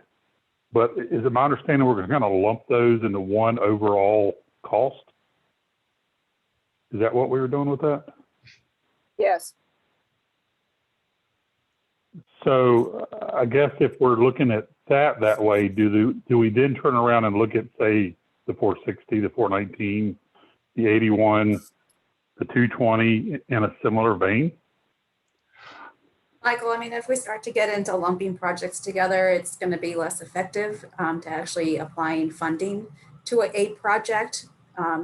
but is it my understanding we're going to kind of lump those into one overall cost? Is that what we were doing with that? Yes. So I guess if we're looking at that way, do we then turn around and look at, say, the 460, the 419, the 81, the 220 in a similar vein? Michael, I mean, if we start to get into lumping projects together, it's going to be less effective to actually applying funding to a project.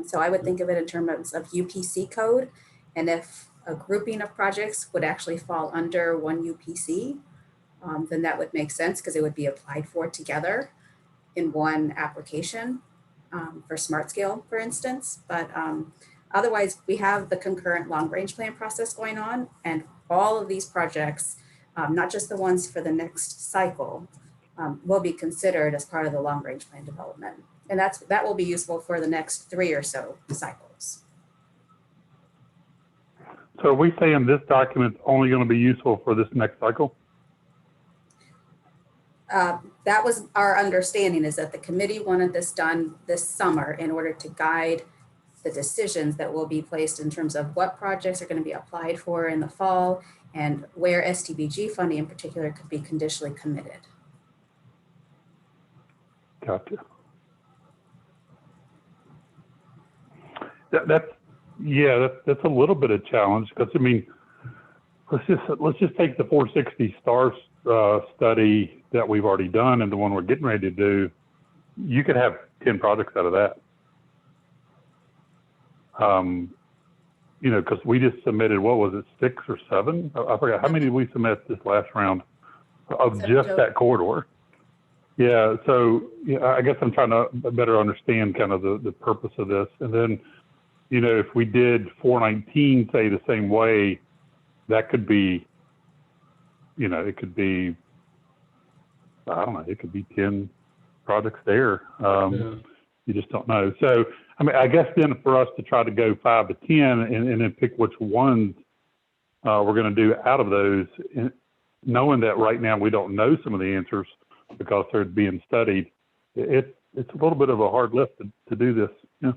So I would think of it in terms of UPC code. And if a grouping of projects would actually fall under one UPC, then that would make sense because it would be applied for together in one application for smart scale, for instance. But otherwise, we have the concurrent long range plan process going on, and all of these projects, not just the ones for the next cycle, will be considered as part of the long range plan development. And that will be useful for the next 3 or so cycles. So are we saying this document's only going to be useful for this next cycle? That was our understanding, is that the committee wanted this done this summer in order to guide the decisions that will be placed in terms of what projects are going to be applied for in the fall and where STBG funding in particular could be conditionally committed. Gotcha. That's a little bit of challenge because I mean, let's just take the 460 STAR study that we've already done and the one we're getting ready to do. You could have 10 projects out of that. Because we just submitted, what was it, 6 or 7? I forgot. How many did we submit this last round of just that corridor? Yeah, so I guess I'm trying to better understand kind of the purpose of this. And then, if we did 419, say the same way, that could be, it could be, I don't know, it could be 10 projects there. You just don't know. So, I mean, I guess then for us to try to go 5 to 10 and then pick which ones we're going to do out of those, knowing that right now we don't know some of the answers because they're being studied, it's it's a little bit of a hard lift to do this. Yeah.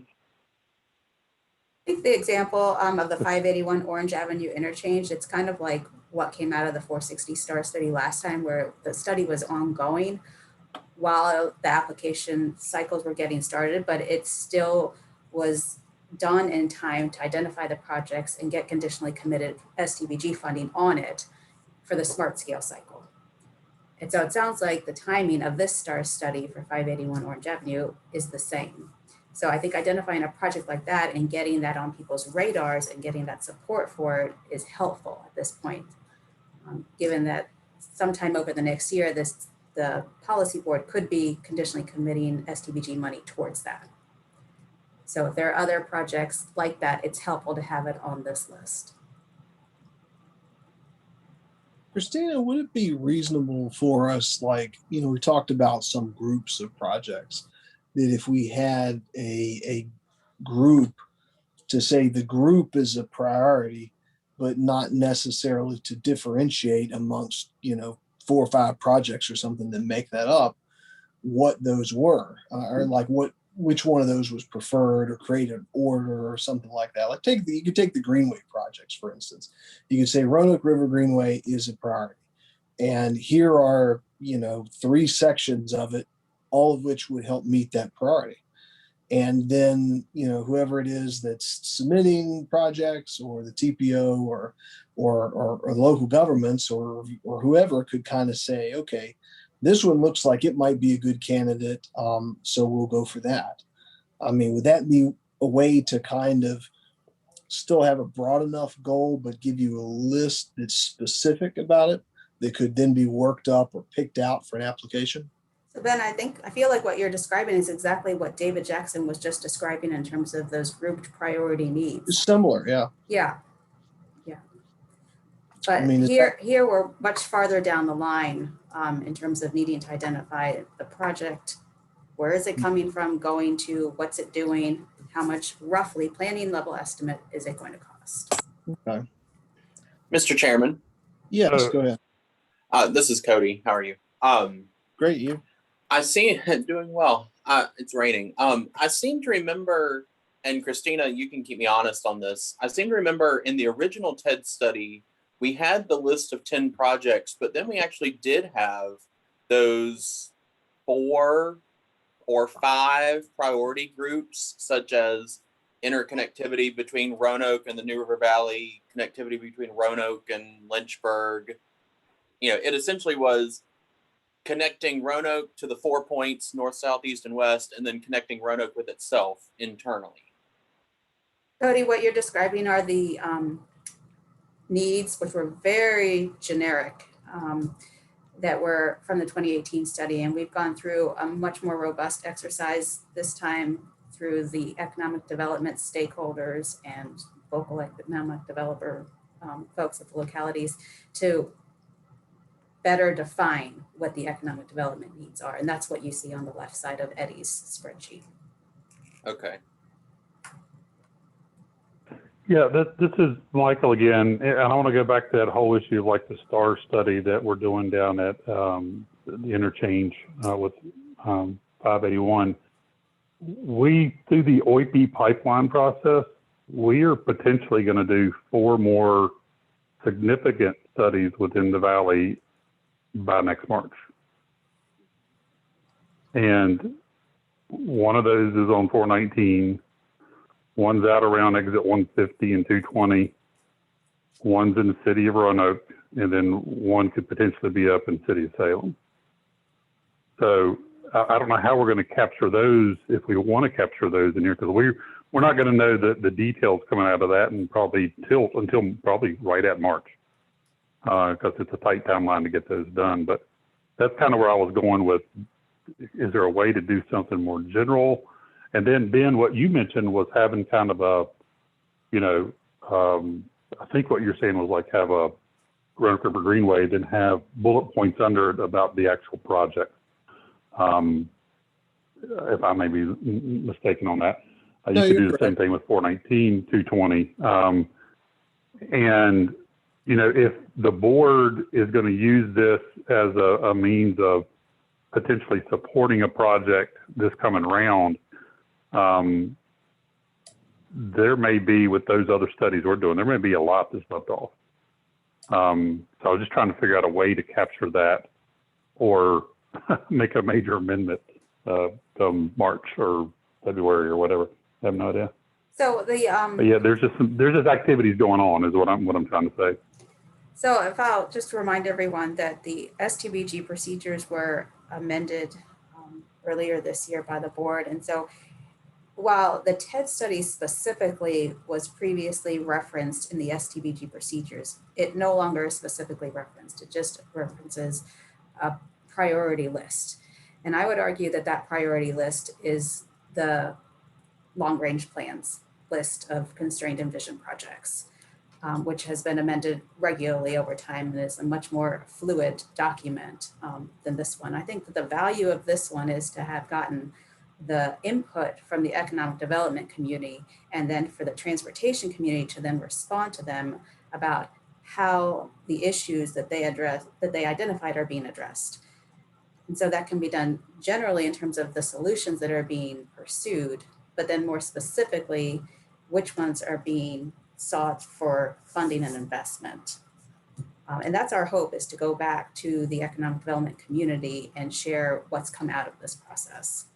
I think the example of the 581 Orange Avenue interchange, it's kind of like what came out of the 460 STAR study last time, where the study was ongoing while the application cycles were getting started, but it still was done in time to identify the projects and get conditionally committed STBG funding on it for the smart scale cycle. And so it sounds like the timing of this STAR study for 581 Orange Avenue is the same. So I think identifying a project like that and getting that on people's radars and getting that support for it is helpful at this point, given that sometime over the next year, the policy board could be conditionally committing STBG money towards that. So if there are other projects like that, it's helpful to have it on this list. Christina, would it be reasonable for us, like, we talked about some groups of projects, that if we had a group to say the group is a priority, but not necessarily to differentiate amongst, 4 or 5 projects or something that make that up, what those were, or like which one of those was preferred, or create an order or something like that. Like you could take the Greenway projects, for instance. You could say Roanoke River Greenway is a priority. And here are, 3 sections of it, all of which would help meet that priority. And then, whoever it is that's submitting projects, or the TPO or local governments or whoever could kind of say, okay, this one looks like it might be a good candidate, so we'll go for that. I mean, would that be a way to kind of still have a broad enough goal, but give you a list that's specific about it that could then be worked up or picked out for an application? So Ben, I feel like what you're describing is exactly what David Jackson was just describing in terms of those grouped priority needs. It's similar, yeah. Yeah. But here we're much farther down the line in terms of needing to identify the project. Where is it coming from, going to, what's it doing, how much roughly planning level estimate is it going to cost? Okay. Mr. Chairman. Yes, go ahead. This is Cody. How are you? Great, you? I see doing well. It's raining. I seem to remember, and Christina, you can keep me honest on this. I seem to remember in the original TED study, we had the list of 10 projects, but then we actually did have those 4 or 5 priority groups, such as interconnectivity between Roanoke and the New River Valley, connectivity between Roanoke and Lynchburg. It essentially was connecting Roanoke to the 4 points, north, south, east, and west, and then connecting Roanoke with itself internally. Cody, what you're describing are the needs, which were very generic, that were from the 2018 study. And we've gone through a much more robust exercise this time through the economic development stakeholders and local economic developer folks at the localities to better define what the economic development needs are. And that's what you see on the left side of Eddie's spreadsheet. Okay. Yeah, this is Michael again. And I want to go back to that whole issue of like the STAR study that we're doing down at the interchange with 581. We, through the OIP pipeline process, we are potentially going to do 4 more significant studies within the Valley by next March. And one of those is on 419. One's out around exit 150 and 220. One's in the city of Roanoke, and then one could potentially be up in the city of Salem. So I don't know how we're going to capture those, if we want to capture those in here, because we're not going to know the details coming out of that and probably until probably right at March, because it's a tight timeline to get those done. But that's kind of where I was going with, is there a way to do something more general? And then, Ben, what you mentioned was having kind of a, I think what you're saying was like have a Roanoke River Greenway, then have bullet points under it about the actual project. If I may be mistaken on that. You could do the same thing with 419, 220. And, if the board is going to use this as a means of potentially supporting a project this coming round, there may be, with those other studies we're doing, there may be a lot that's left off. So I was just trying to figure out a way to capture that or make a major amendment come March or February or whatever. I have no idea. So the But yeah, there's just activities going on is what I'm trying to say. So if I'll just remind everyone that the STBG procedures were amended earlier this year by the board. And so while the TED study specifically was previously referenced in the STBG procedures, it no longer is specifically referenced. It just references a priority list. And I would argue that that priority list is the long-range plans list of constrained and vision projects, which has been amended regularly over time and is a much more fluid document than this one. I think that the value of this one is to have gotten the input from the economic development community and then for the transportation community to then respond to them about how the issues that they identified are being addressed. And so that can be done generally in terms of the solutions that are being pursued, but then more specifically, which ones are being sought for funding and investment. And that's our hope, is to go back to the economic development community and share what's come out of this process.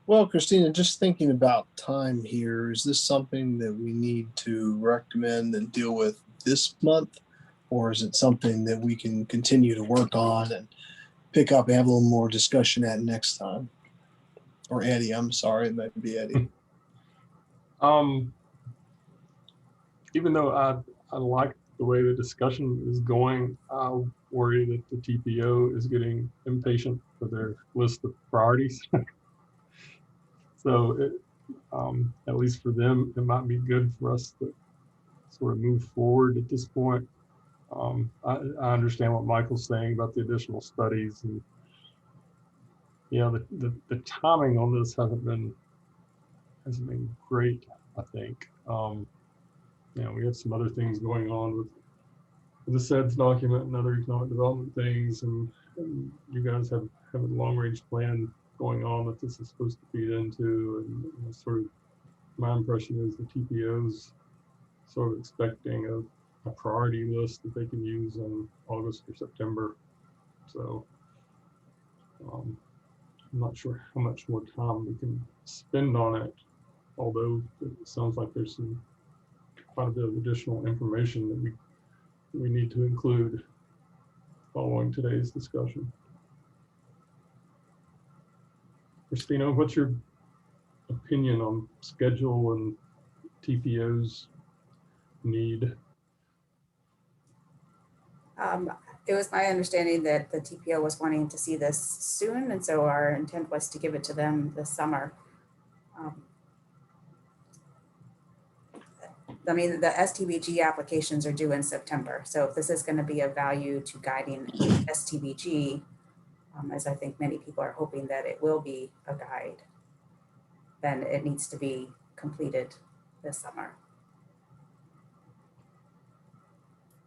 Well, Christina, just thinking about time here, is this something that we need to recommend and deal with this month? Or is it something that we can continue to work on and pick up and have a little more discussion at next time? Or Eddie, I'm sorry, it might be Eddie. Even though I like the way the discussion is going, I worry that the TPO is getting impatient for their list of priorities. So at least for them, it might be good for us to sort of move forward at this point. I understand what Michael's saying about the additional studies, and the timing on this hasn't been great, I think. We have some other things going on with the SEDS document and other economic development things, and you guys have a long-range plan going on that this is supposed to feed into, and sort of my impression is the TPO's sort of expecting a priority list that they can use in August or September. So I'm not sure how much more time we can spend on it, although it sounds like there's quite a bit of additional information that we need to include following today's discussion. Christina, what's your opinion on schedule and TPO's need? It was my understanding that the TPO was wanting to see this soon, and so our intent was to give it to them this summer. I mean, the STBG applications are due in September, so if this is going to be of value to guiding STBG, as I think many people are hoping that it will be a guide, then it needs to be completed this summer.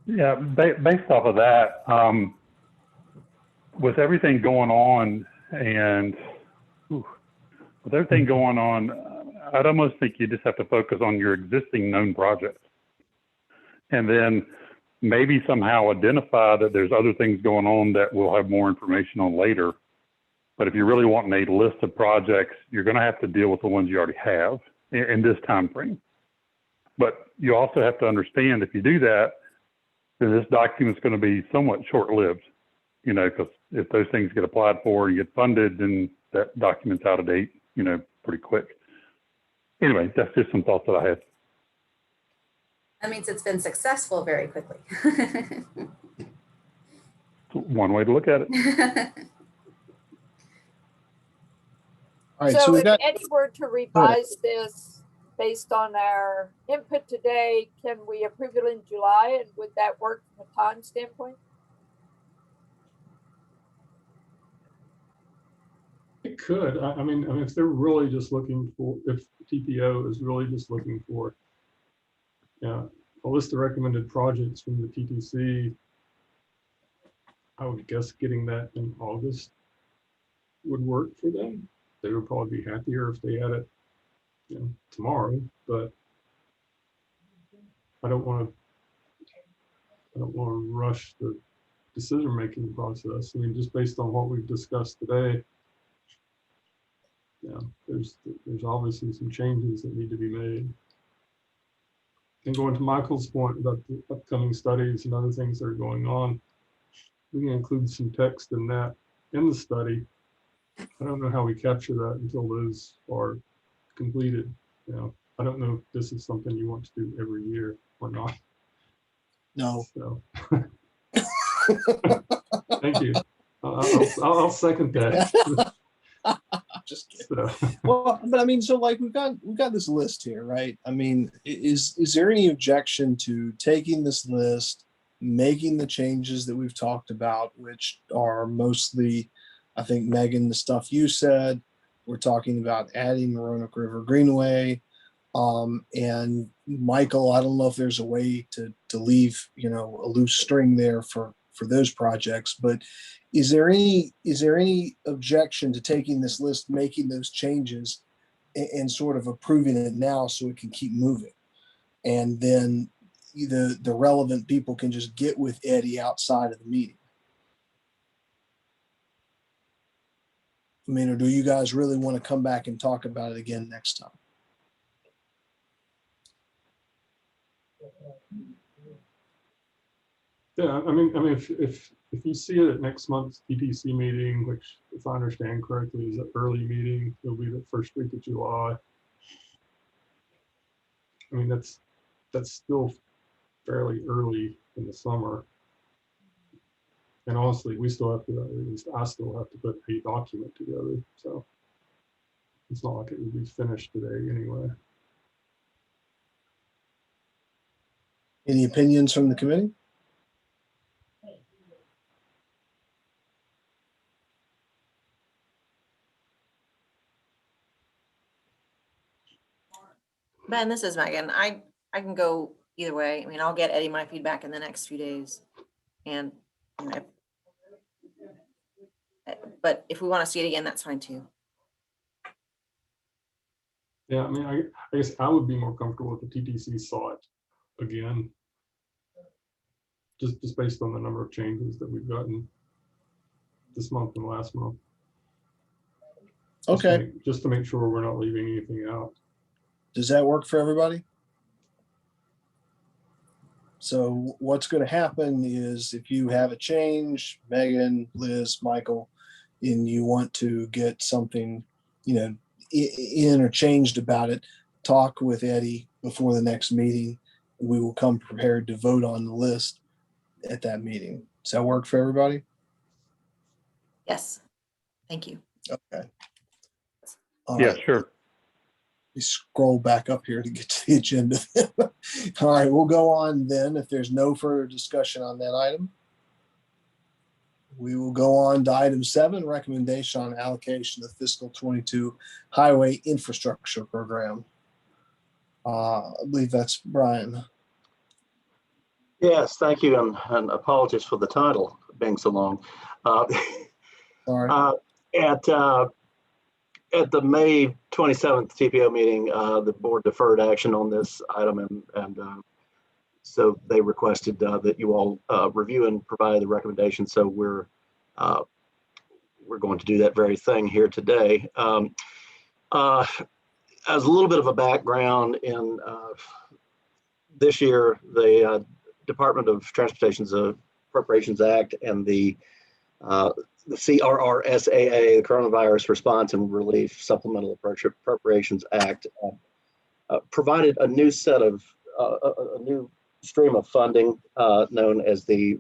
Yeah, based off of that, with everything going on I'd almost think you just have to focus on your existing known projects. And then maybe somehow identify that there's other things going on that we'll have more information on later. But if you're really wanting a list of projects, you're going to have to deal with the ones you already have in this time frame. But you also have to understand, if you do that, then this document's going to be somewhat short-lived, because if those things get applied for and get funded, then that document's out of date, pretty quick. Anyway, that's just some thoughts that I had. That means it's been successful very quickly. One way to look at it. All right, So we if got, Eddie were to revise this based on our input today, can we approve it in July? And would that work from a time standpoint? It could. I mean, if they're really just looking for, if TPO is really just looking for, a list of recommended projects from the TTC, I would guess getting that in August would work for them. They would probably be happier if they had it, you know, tomorrow, but I don't want to rush the decision-making process. I mean, just based on what we've discussed today, yeah, there's obviously some changes that need to be made. And going to Michael's point about the upcoming studies and other things that are going on, we can include some text in that in the study. I don't know how we capture that until those are completed. You know, I don't know if this is something you want to do every year or not. No. So. Thank you. I'll second that. Just kidding. So. Well, but I mean, so like we've got this list here, right? I mean, is there any objection to taking this list, making the changes that we've talked about, which are mostly, I think, Megan, the stuff you said, we're talking about adding Roanoke River Greenway, and Michael, I don't know if there's a way to leave, you know, a loose string there for those projects, but is there any objection to taking this list, making those changes, and sort of approving it now so it can keep moving, and then the relevant people can just get with Eddie outside of the meeting? I mean, or do you guys really want to come back and talk about it again next time? Yeah, I mean, if you see it at next month's TTC meeting, which, if I understand correctly, is an early meeting, it'll be the first week of July. I mean, that's still fairly early in the summer. And honestly, we still have to, at least I still have to put a document together. So it's not like it would be finished today anyway. Any opinions from the committee? Ben, this is Megan. I can go either way. I mean, I'll get Eddie my feedback in the next few days. And, you know, but if we want to see it again, that's fine too. Yeah, I mean, I guess I would be more comfortable if the TTC saw it again, just based on the number of changes that we've gotten this month and last month. Okay. Just to make sure we're not leaving anything out. Does that work for everybody? So what's going to happen is if you have a change, Megan, Liz, Michael, and you want to get something, you know, in or changed about it, talk with Eddie before the next meeting. We will come prepared to vote on the list at that meeting. Does that work for everybody? Yes. Thank you. Okay. Yeah, right. sure. We scroll back up here to get to the agenda. All right, we'll go on then. If there's no further discussion on that item, we will go on to item 7, recommendation on allocation of fiscal 22 highway infrastructure program. I believe that's Brian. Yes, thank you, and apologies for the title being so long. Sorry. At the May 27th TPO meeting, the board deferred action on this item, and so they requested that you all review and provide the recommendation. So we're going to do that very thing here today. As a little bit of a background, in this year, the Department of Transportation's Appropriations Act and the CRRSAA, the Coronavirus Response and Relief Supplemental Appropriations Act, provided a new set of a new stream of funding known as the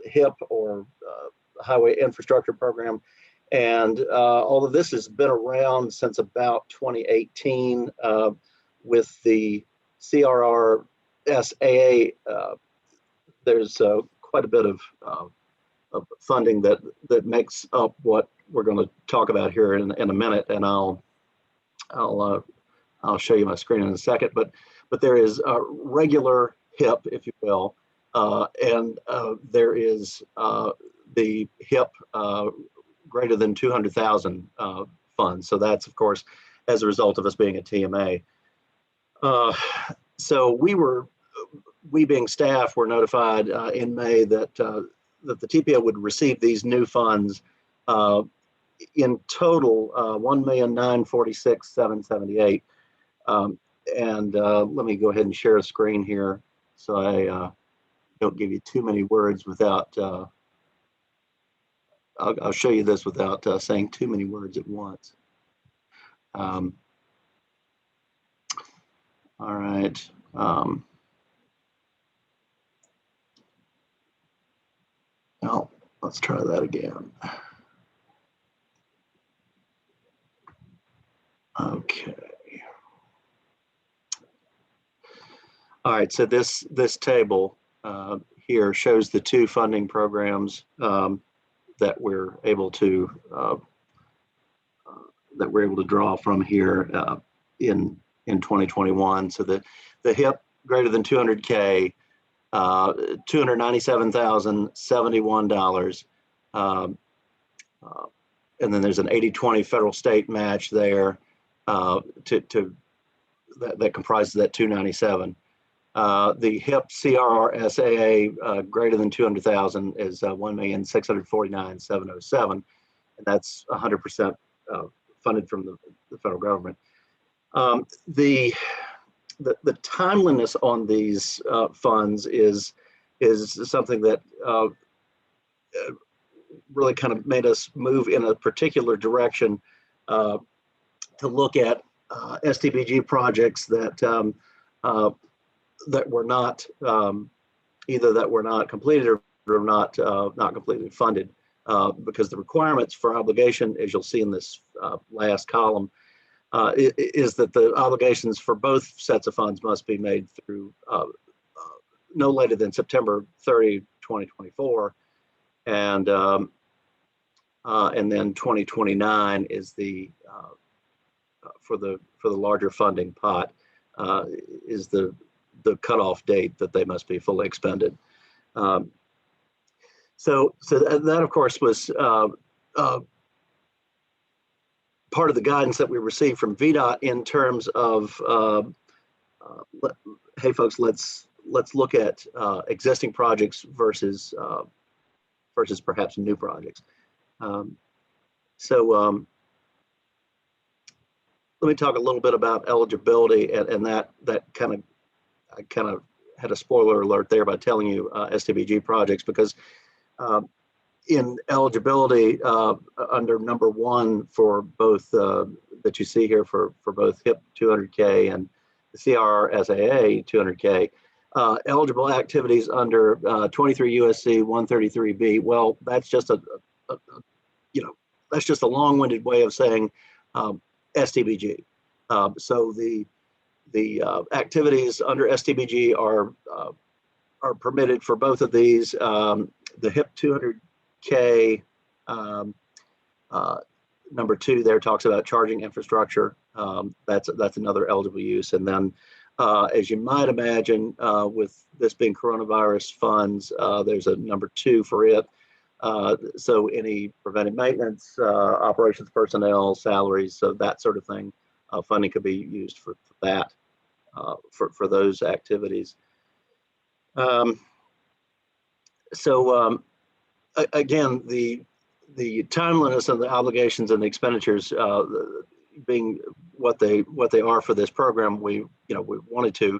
HIP, or Highway Infrastructure Program. And although this has been around since about 2018, with the CRRSAA, there's quite a bit of funding that makes up what we're going to talk about here in a minute, and I'll show you my screen in a second. But there is regular HIP, if you will, and there is the HIP greater than 200,000 funds. So that's, of course, as a result of us being a TMA. So we being staff were notified in May that that the TPO would receive these new funds in total, $1,946,778. And let me go ahead and share a screen here so I don't give you too many words without. I'll show you this without saying too many words at once. All right. Well, let's try that again. Okay. All right, so this table here shows the two funding programs that we're able to draw from here in 2021. So the HIP greater than 200K, $297,071. And then there's an 80-20 federal state match there that comprises that 297. The HIP CRRSAA greater than 200,000 is 1,649,707, and that's 100% funded from the federal government. The timeliness on these funds is something that really kind of made us move in a particular direction to look at STBG projects that were not either that were not completed or not completely funded, because the requirements for obligation, as you'll see in this last column, is that the obligations for both sets of funds must be made through no later than September 30, 2024, and then 2029 is the for the larger funding pot is the cutoff date that they must be fully expended. So that of course was part of the guidance that we received from VDOT in terms of, hey folks, let's look at existing projects versus perhaps new projects. Let me talk a little bit about eligibility, and that kind of had a spoiler alert there by telling you STBG projects, because in eligibility under number 1 for both that you see here for both HIP 200K and the CRRSAA 200K, eligible activities under 23 USC 133B. Well, that's just that's just a long-winded way of saying STBG. So the activities under STBG are permitted for both of these. The HIP 200K number 2 there talks about charging infrastructure. That's another eligible use. And then, as you might imagine, with this being coronavirus funds, there's a number 2 for it. So any preventive maintenance, operations personnel, salaries, so that sort of thing, funding could be used for that, for those activities. Again, the timeliness of the obligations and the expenditures being what they are for this program, we wanted to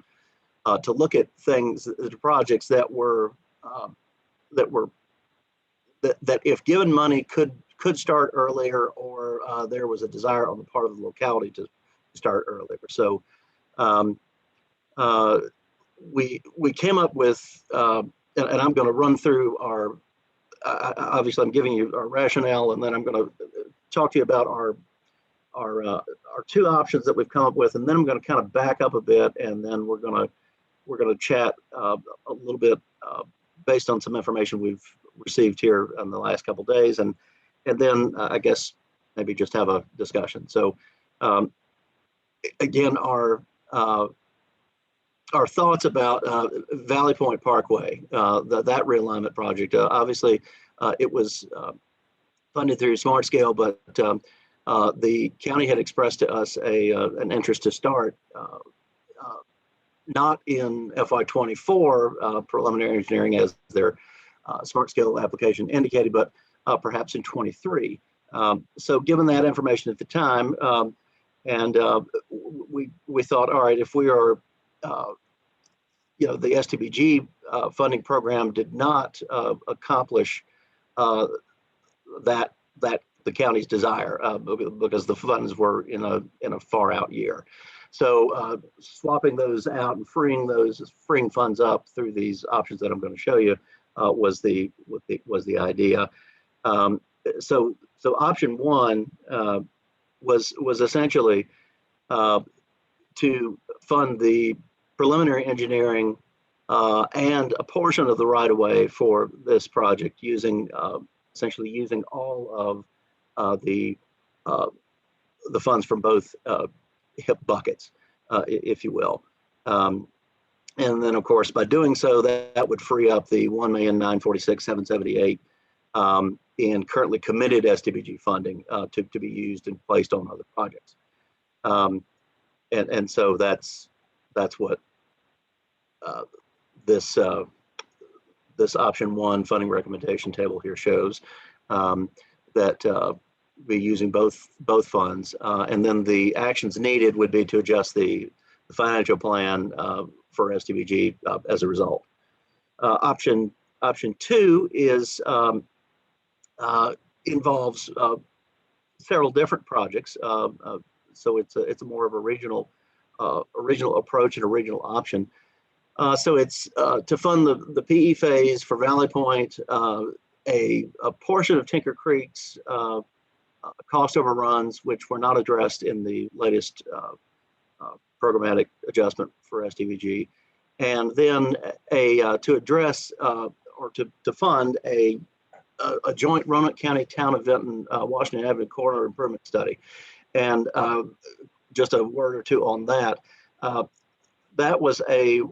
look at things, the projects that if given money could start earlier, or there was a desire on the part of the locality to start earlier. So we came up with, and I'm going to run through our, obviously I'm giving you our rationale, and then I'm going to talk to you about our 2 options that we've come up with, and then I'm going to kind of back up a bit, and then we're going to chat a little bit based on some information we've received here in the last couple of days, and then I guess maybe just have a discussion. So again, our our thoughts about Valley Point Parkway, that realignment project. Obviously, it was funded through Smart Scale, but the county had expressed to us an interest to start not in FY24 preliminary engineering as their Smart Scale application indicated, but perhaps in 23. So given that information at the time, and we thought, all right, if we are, the STBG funding program did not accomplish that the county's desire because the funds were in a far out year. So swapping those out and freeing funds up through these options that I'm going to show you was the idea. So option one was essentially to fund the preliminary engineering and a portion of the right of way for this project essentially using all of the funds from both HIP buckets, if you will. And then, of course, by doing so, that would free up the $1,946,778 in currently committed STBG funding to be used and placed on other projects. And so that's what this option one funding recommendation table here shows, that be using both funds, and then the actions needed would be to adjust the financial plan for STBG as a result. Option two is involves several different projects, so it's a more of a regional approach and a regional option. So it's to fund the PE phase for Valley Point, a portion of Tinker Creek's cost overruns, which were not addressed in the latest programmatic adjustment for STBG, and then to address or to fund a joint Roanoke County Town of Vinton Washington Avenue corridor improvement study. And just a word or two on that. That was a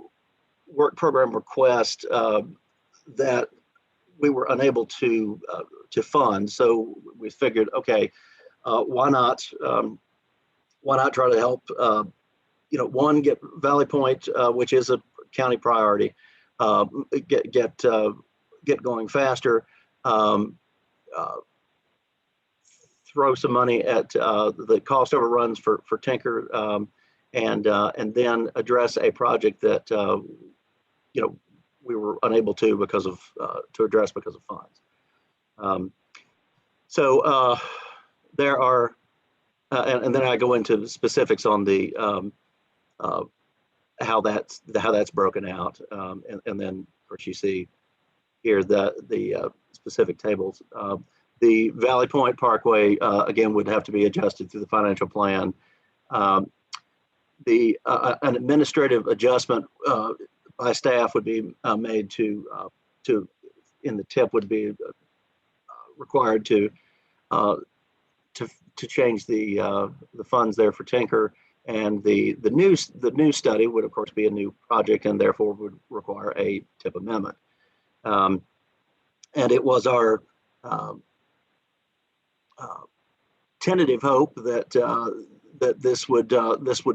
work program request that we were unable to fund. So we figured, okay, why not try to help? One, get Valley Point, which is a county priority, get going faster. Throw some money at the cost overruns for Tinker, and then address a project that we were unable to address because of funds. So there are, and then I go into the specifics on the how that's broken out, and then of course you see here the specific tables. The Valley Point Parkway again would have to be adjusted through the financial plan. An administrative adjustment by staff would be made to in the TIP would be required to change the funds there for Tinker, and the new study would of course be a new project and therefore would require a TIP amendment. And it was our tentative hope that that this would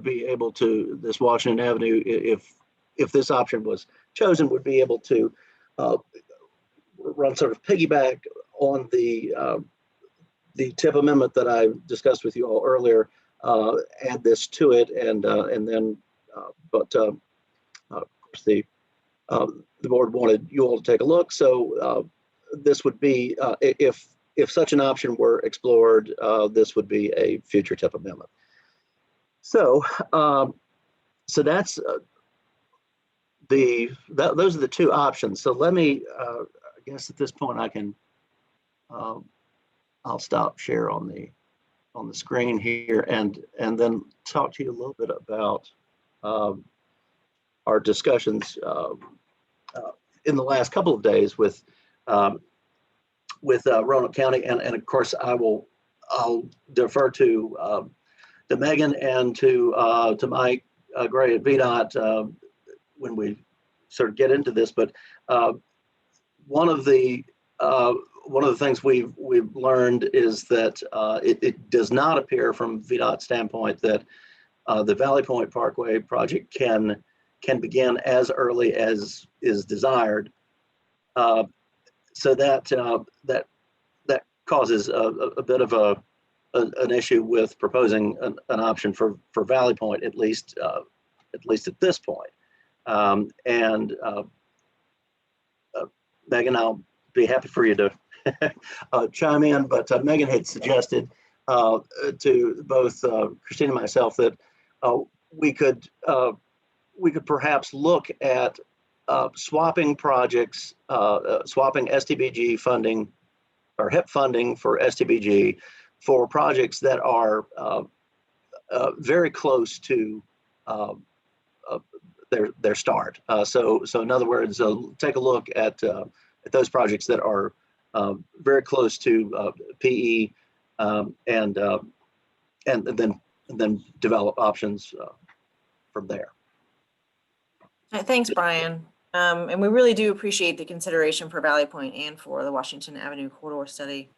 be able to, this Washington Avenue, if this option was chosen, would be able to run sort of piggyback on the TIP amendment that I discussed with you all earlier, add this to it, and then but of course the board wanted you all to take a look, so this would be if such an option were explored, this would be a future TIP amendment. So so that's those are the two options. So let me I guess at this point I can I'll stop share on the screen here and then talk to you a little bit about our discussions in the last couple of days with Roanoke County, and of course I'll defer to Megan and to Mike Gray at VDOT when we sort of get into this, but one of the things we've learned is that it does not appear from VDOT standpoint that the Valley Point Parkway project can begin as early as is desired. So that causes a bit of an issue with proposing an option for Valley Point, at least at this point. Megan, I'll be happy for you to chime in, but Megan had suggested to both Christine and myself that we could perhaps look at swapping projects, swapping STBG funding or HIP funding for STBG for projects that are very close to their start. So in other words, take a look at those projects that are very close to PE, and then develop options from there. Thanks, Brian. And we really do appreciate the consideration for Valley Point and for the Washington Avenue corridor study.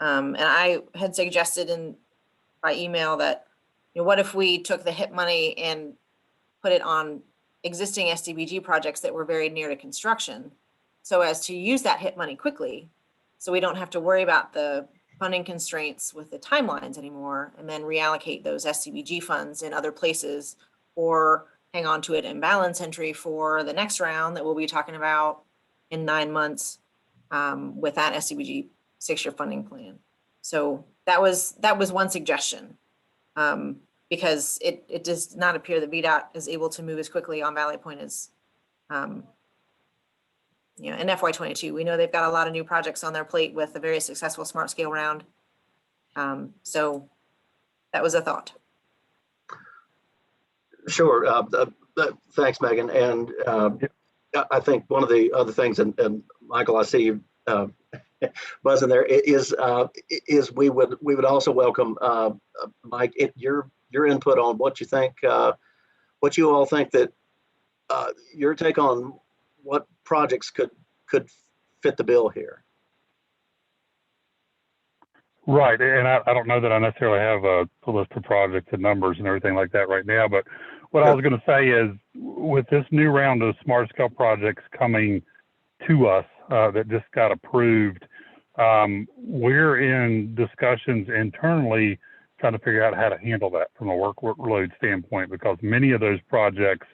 And I had suggested by email that, what if we took the HIP money and put it on existing SDBG projects that were very near to construction, so as to use that HIP money quickly, so we don't have to worry about the funding constraints with the timelines anymore, and then reallocate those SDBG funds in other places, or hang on to it in balance entry for the next round that we'll be talking about in 9 months with that SDBG 6-year funding plan. So that was one suggestion, because it does not appear that VDOT is able to move as quickly on Valley Point as in FY22. We know they've got a lot of new projects on their plate with a very successful smart scale round. So that was a thought. Sure. Thanks, Megan. And I think one of the other things, and Michael, I see you buzzing there, is we would also welcome, Mike, your input on what you think, what you all think that your take on what projects could fit the bill here. Right, and I don't know that I necessarily have a list of projects and numbers and everything like that right now, but what I was going to say is, with this new round of smart scale projects coming to us that just got approved, we're in discussions internally trying to figure out how to handle that from a workload standpoint, because many of those projects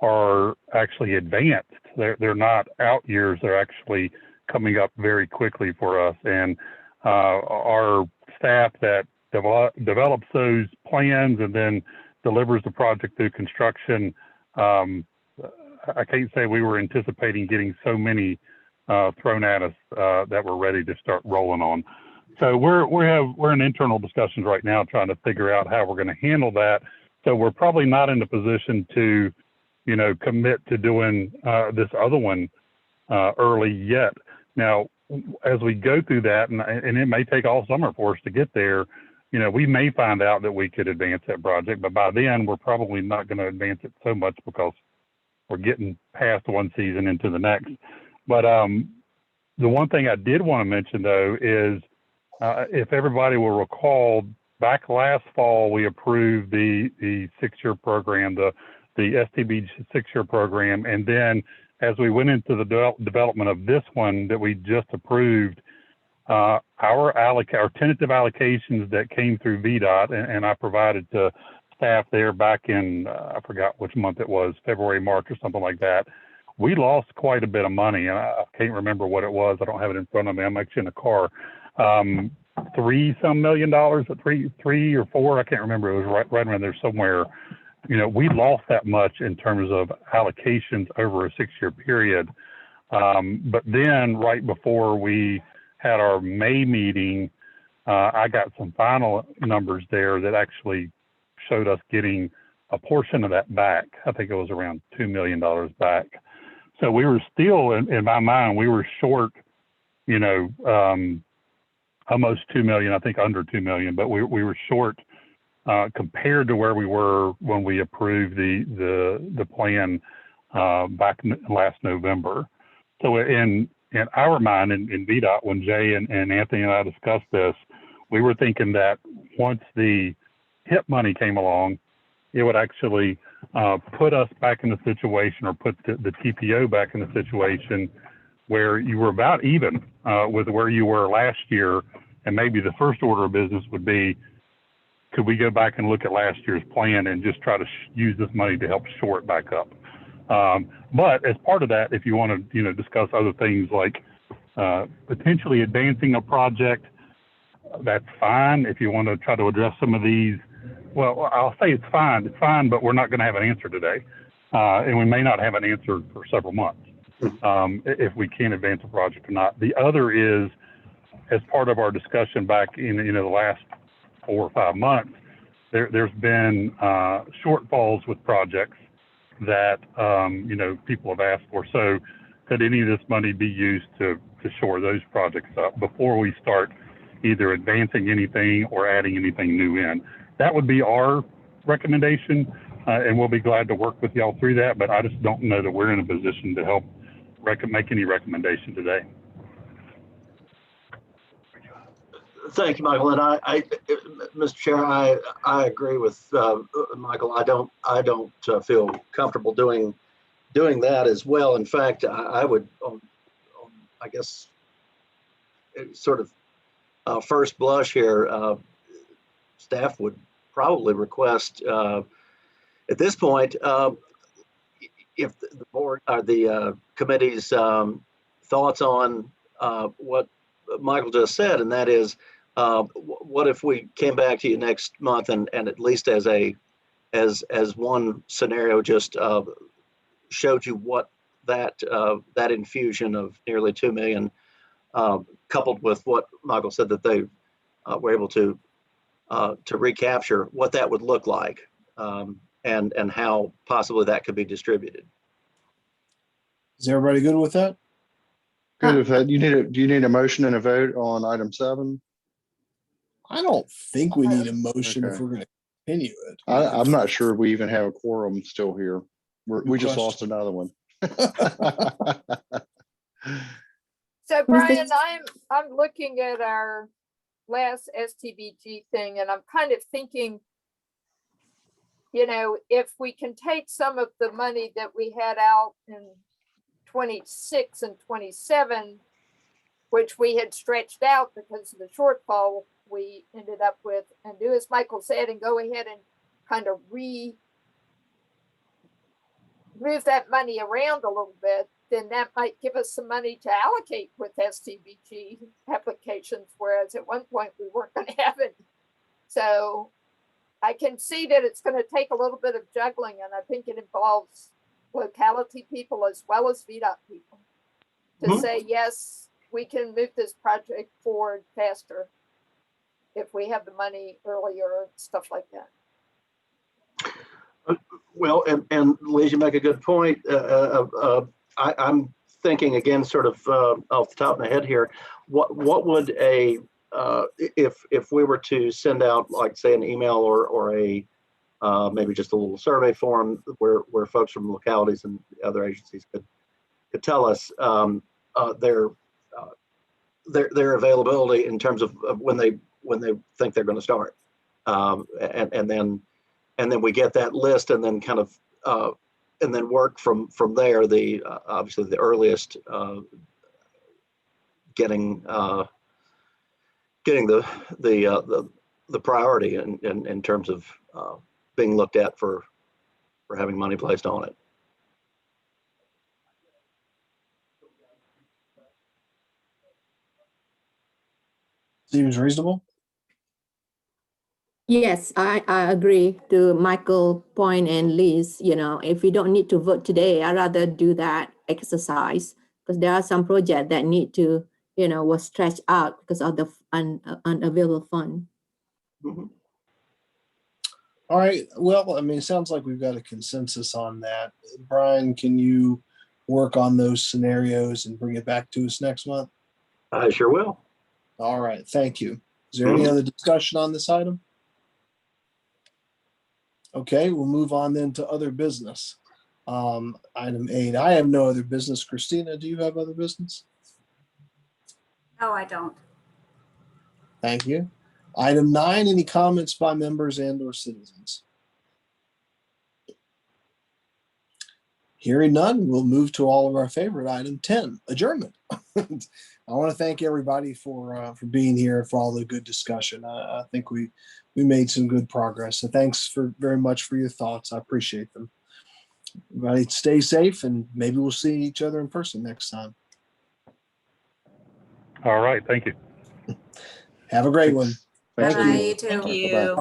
are actually advanced. They're not out years, they're actually coming up very quickly for us. And our staff that develops those plans and then delivers the project through construction, I can't say we were anticipating getting so many thrown at us that we're ready to start rolling on. So we're in internal discussions right now trying to figure out how we're going to handle that. So we're probably not in a position to, commit to doing this other one early yet. Now, as we go through that, and it may take all summer for us to get there, we may find out that we could advance that project, but by then we're probably not going to advance it so much because we're getting past one season into the next. But the one thing I did want to mention, though, is if everybody will recall, back last fall, we approved the 6-year program, the STB 6-year program. And then as we went into the development of this one that we just approved, our tentative allocations that came through VDOT, and I provided to staff there back in, I forgot which month it was, February, March or something like that. We lost quite a bit of money, and I can't remember what it was. I don't have it in front of me. I'm actually in the car. $3-some million, three or four, I can't remember. It was right around there somewhere. We lost that much in terms of allocations over a 6-year period. But then right before we had our May meeting, I got some final numbers there that actually showed us getting a portion of that back. I think it was around $2 million back. So we were still, in my mind, we were short, almost 2 million, I think under 2 million, but we were short compared to where we were when we approved the plan back last November. So in our mind, in VDOT, when Jay and Anthony and I discussed this, we were thinking that once the HIP money came along, it would actually put us back in the situation, or put the TPO back in the situation where you were about even with where you were last year. And maybe the first order of business would be, could we go back and look at last year's plan and just try to use this money to help shore it back up? But as part of that, if you want to, discuss other things like potentially advancing a project, that's fine. If you want to try to address some of these, well, I'll say it's fine, but we're not going to have an answer today. And we may not have an answer for several months if we can advance a project or not. The other is, as part of our discussion back in the last 4 or 5 months, there's been shortfalls with projects that people have asked for. So could any of this money be used to shore those projects up before we start either advancing anything or adding anything new in? That would be our recommendation, and we'll be glad to work with y'all through that. But I just don't know that we're in a position to help make any recommendation today. Thank you, Michael. And I Mr. Chair, I agree with Michael. I don't feel comfortable doing that as well. In fact, I would, I guess, sort of first blush here, staff would probably request at this point, if the board or the committee's thoughts on what Michael just said, and that is, what if we came back to you next month and at least as one scenario just showed you what that infusion of nearly 2 million, coupled with what Michael said that they were able to recapture, what that would look like, and how possibly that could be distributed. Is everybody good with that? Good with that. Do you need a motion and a vote on item 7? I don't think we need a motion if Okay. we're going to continue it. I'm not sure we even have a quorum still here. We just lost question. another one. So Brian, I'm looking at our last STBG thing, and I'm kind of thinking, if we can take some of the money that we had out in 26 and 27, which we had stretched out because of the shortfall we ended up with, and do as Michael said, and go ahead and kind of move that money around a little bit, then that might give us some money to allocate with STBG applications, whereas at one point we weren't going to have it. So I can see that it's going to take a little bit of juggling, and I think it involves locality people as well as VDOT people to say, yes, we can move this project forward faster if we have the money earlier, stuff like that. Well, and Liz, you make a good point. I'm thinking again, sort of off the top of my head here, what would if we were to send out, like, say, an email or a maybe just a little survey form where folks from localities and other agencies could tell us their availability in terms of when they think they're going to start, and then we get that list, and then kind of and then work from there. The obviously the earliest getting the priority in terms of being looked at for having money placed on it. Seems reasonable. Yes, I agree to Michael's point and Liz. If we don't need to vote today, I'd rather do that exercise, because there are some projects that need to, was stretched out because of the unavailable fund. Mm-hmm. All right. Well, it sounds like we've got a consensus on that. Brian, can you work on those scenarios and bring it back to us next month? I sure will. All right. Thank you. Is there any other discussion on this item? Okay, we'll move on then to other business. Item 8, I have no other business. Christina, do you have other business? No, I don't. Thank you. Item 9, any comments by members and or citizens? Hearing none, we'll move to all of our favorite item 10, adjournment. I want to thank everybody for being here and for all the good discussion. I think we made some good progress. So thanks very much for your thoughts. I appreciate them. Everybody stay safe, and maybe we'll see each other in person next time. All right. Thank you. Have a great one. Thanks, Thank you. Thank Bye-bye. you.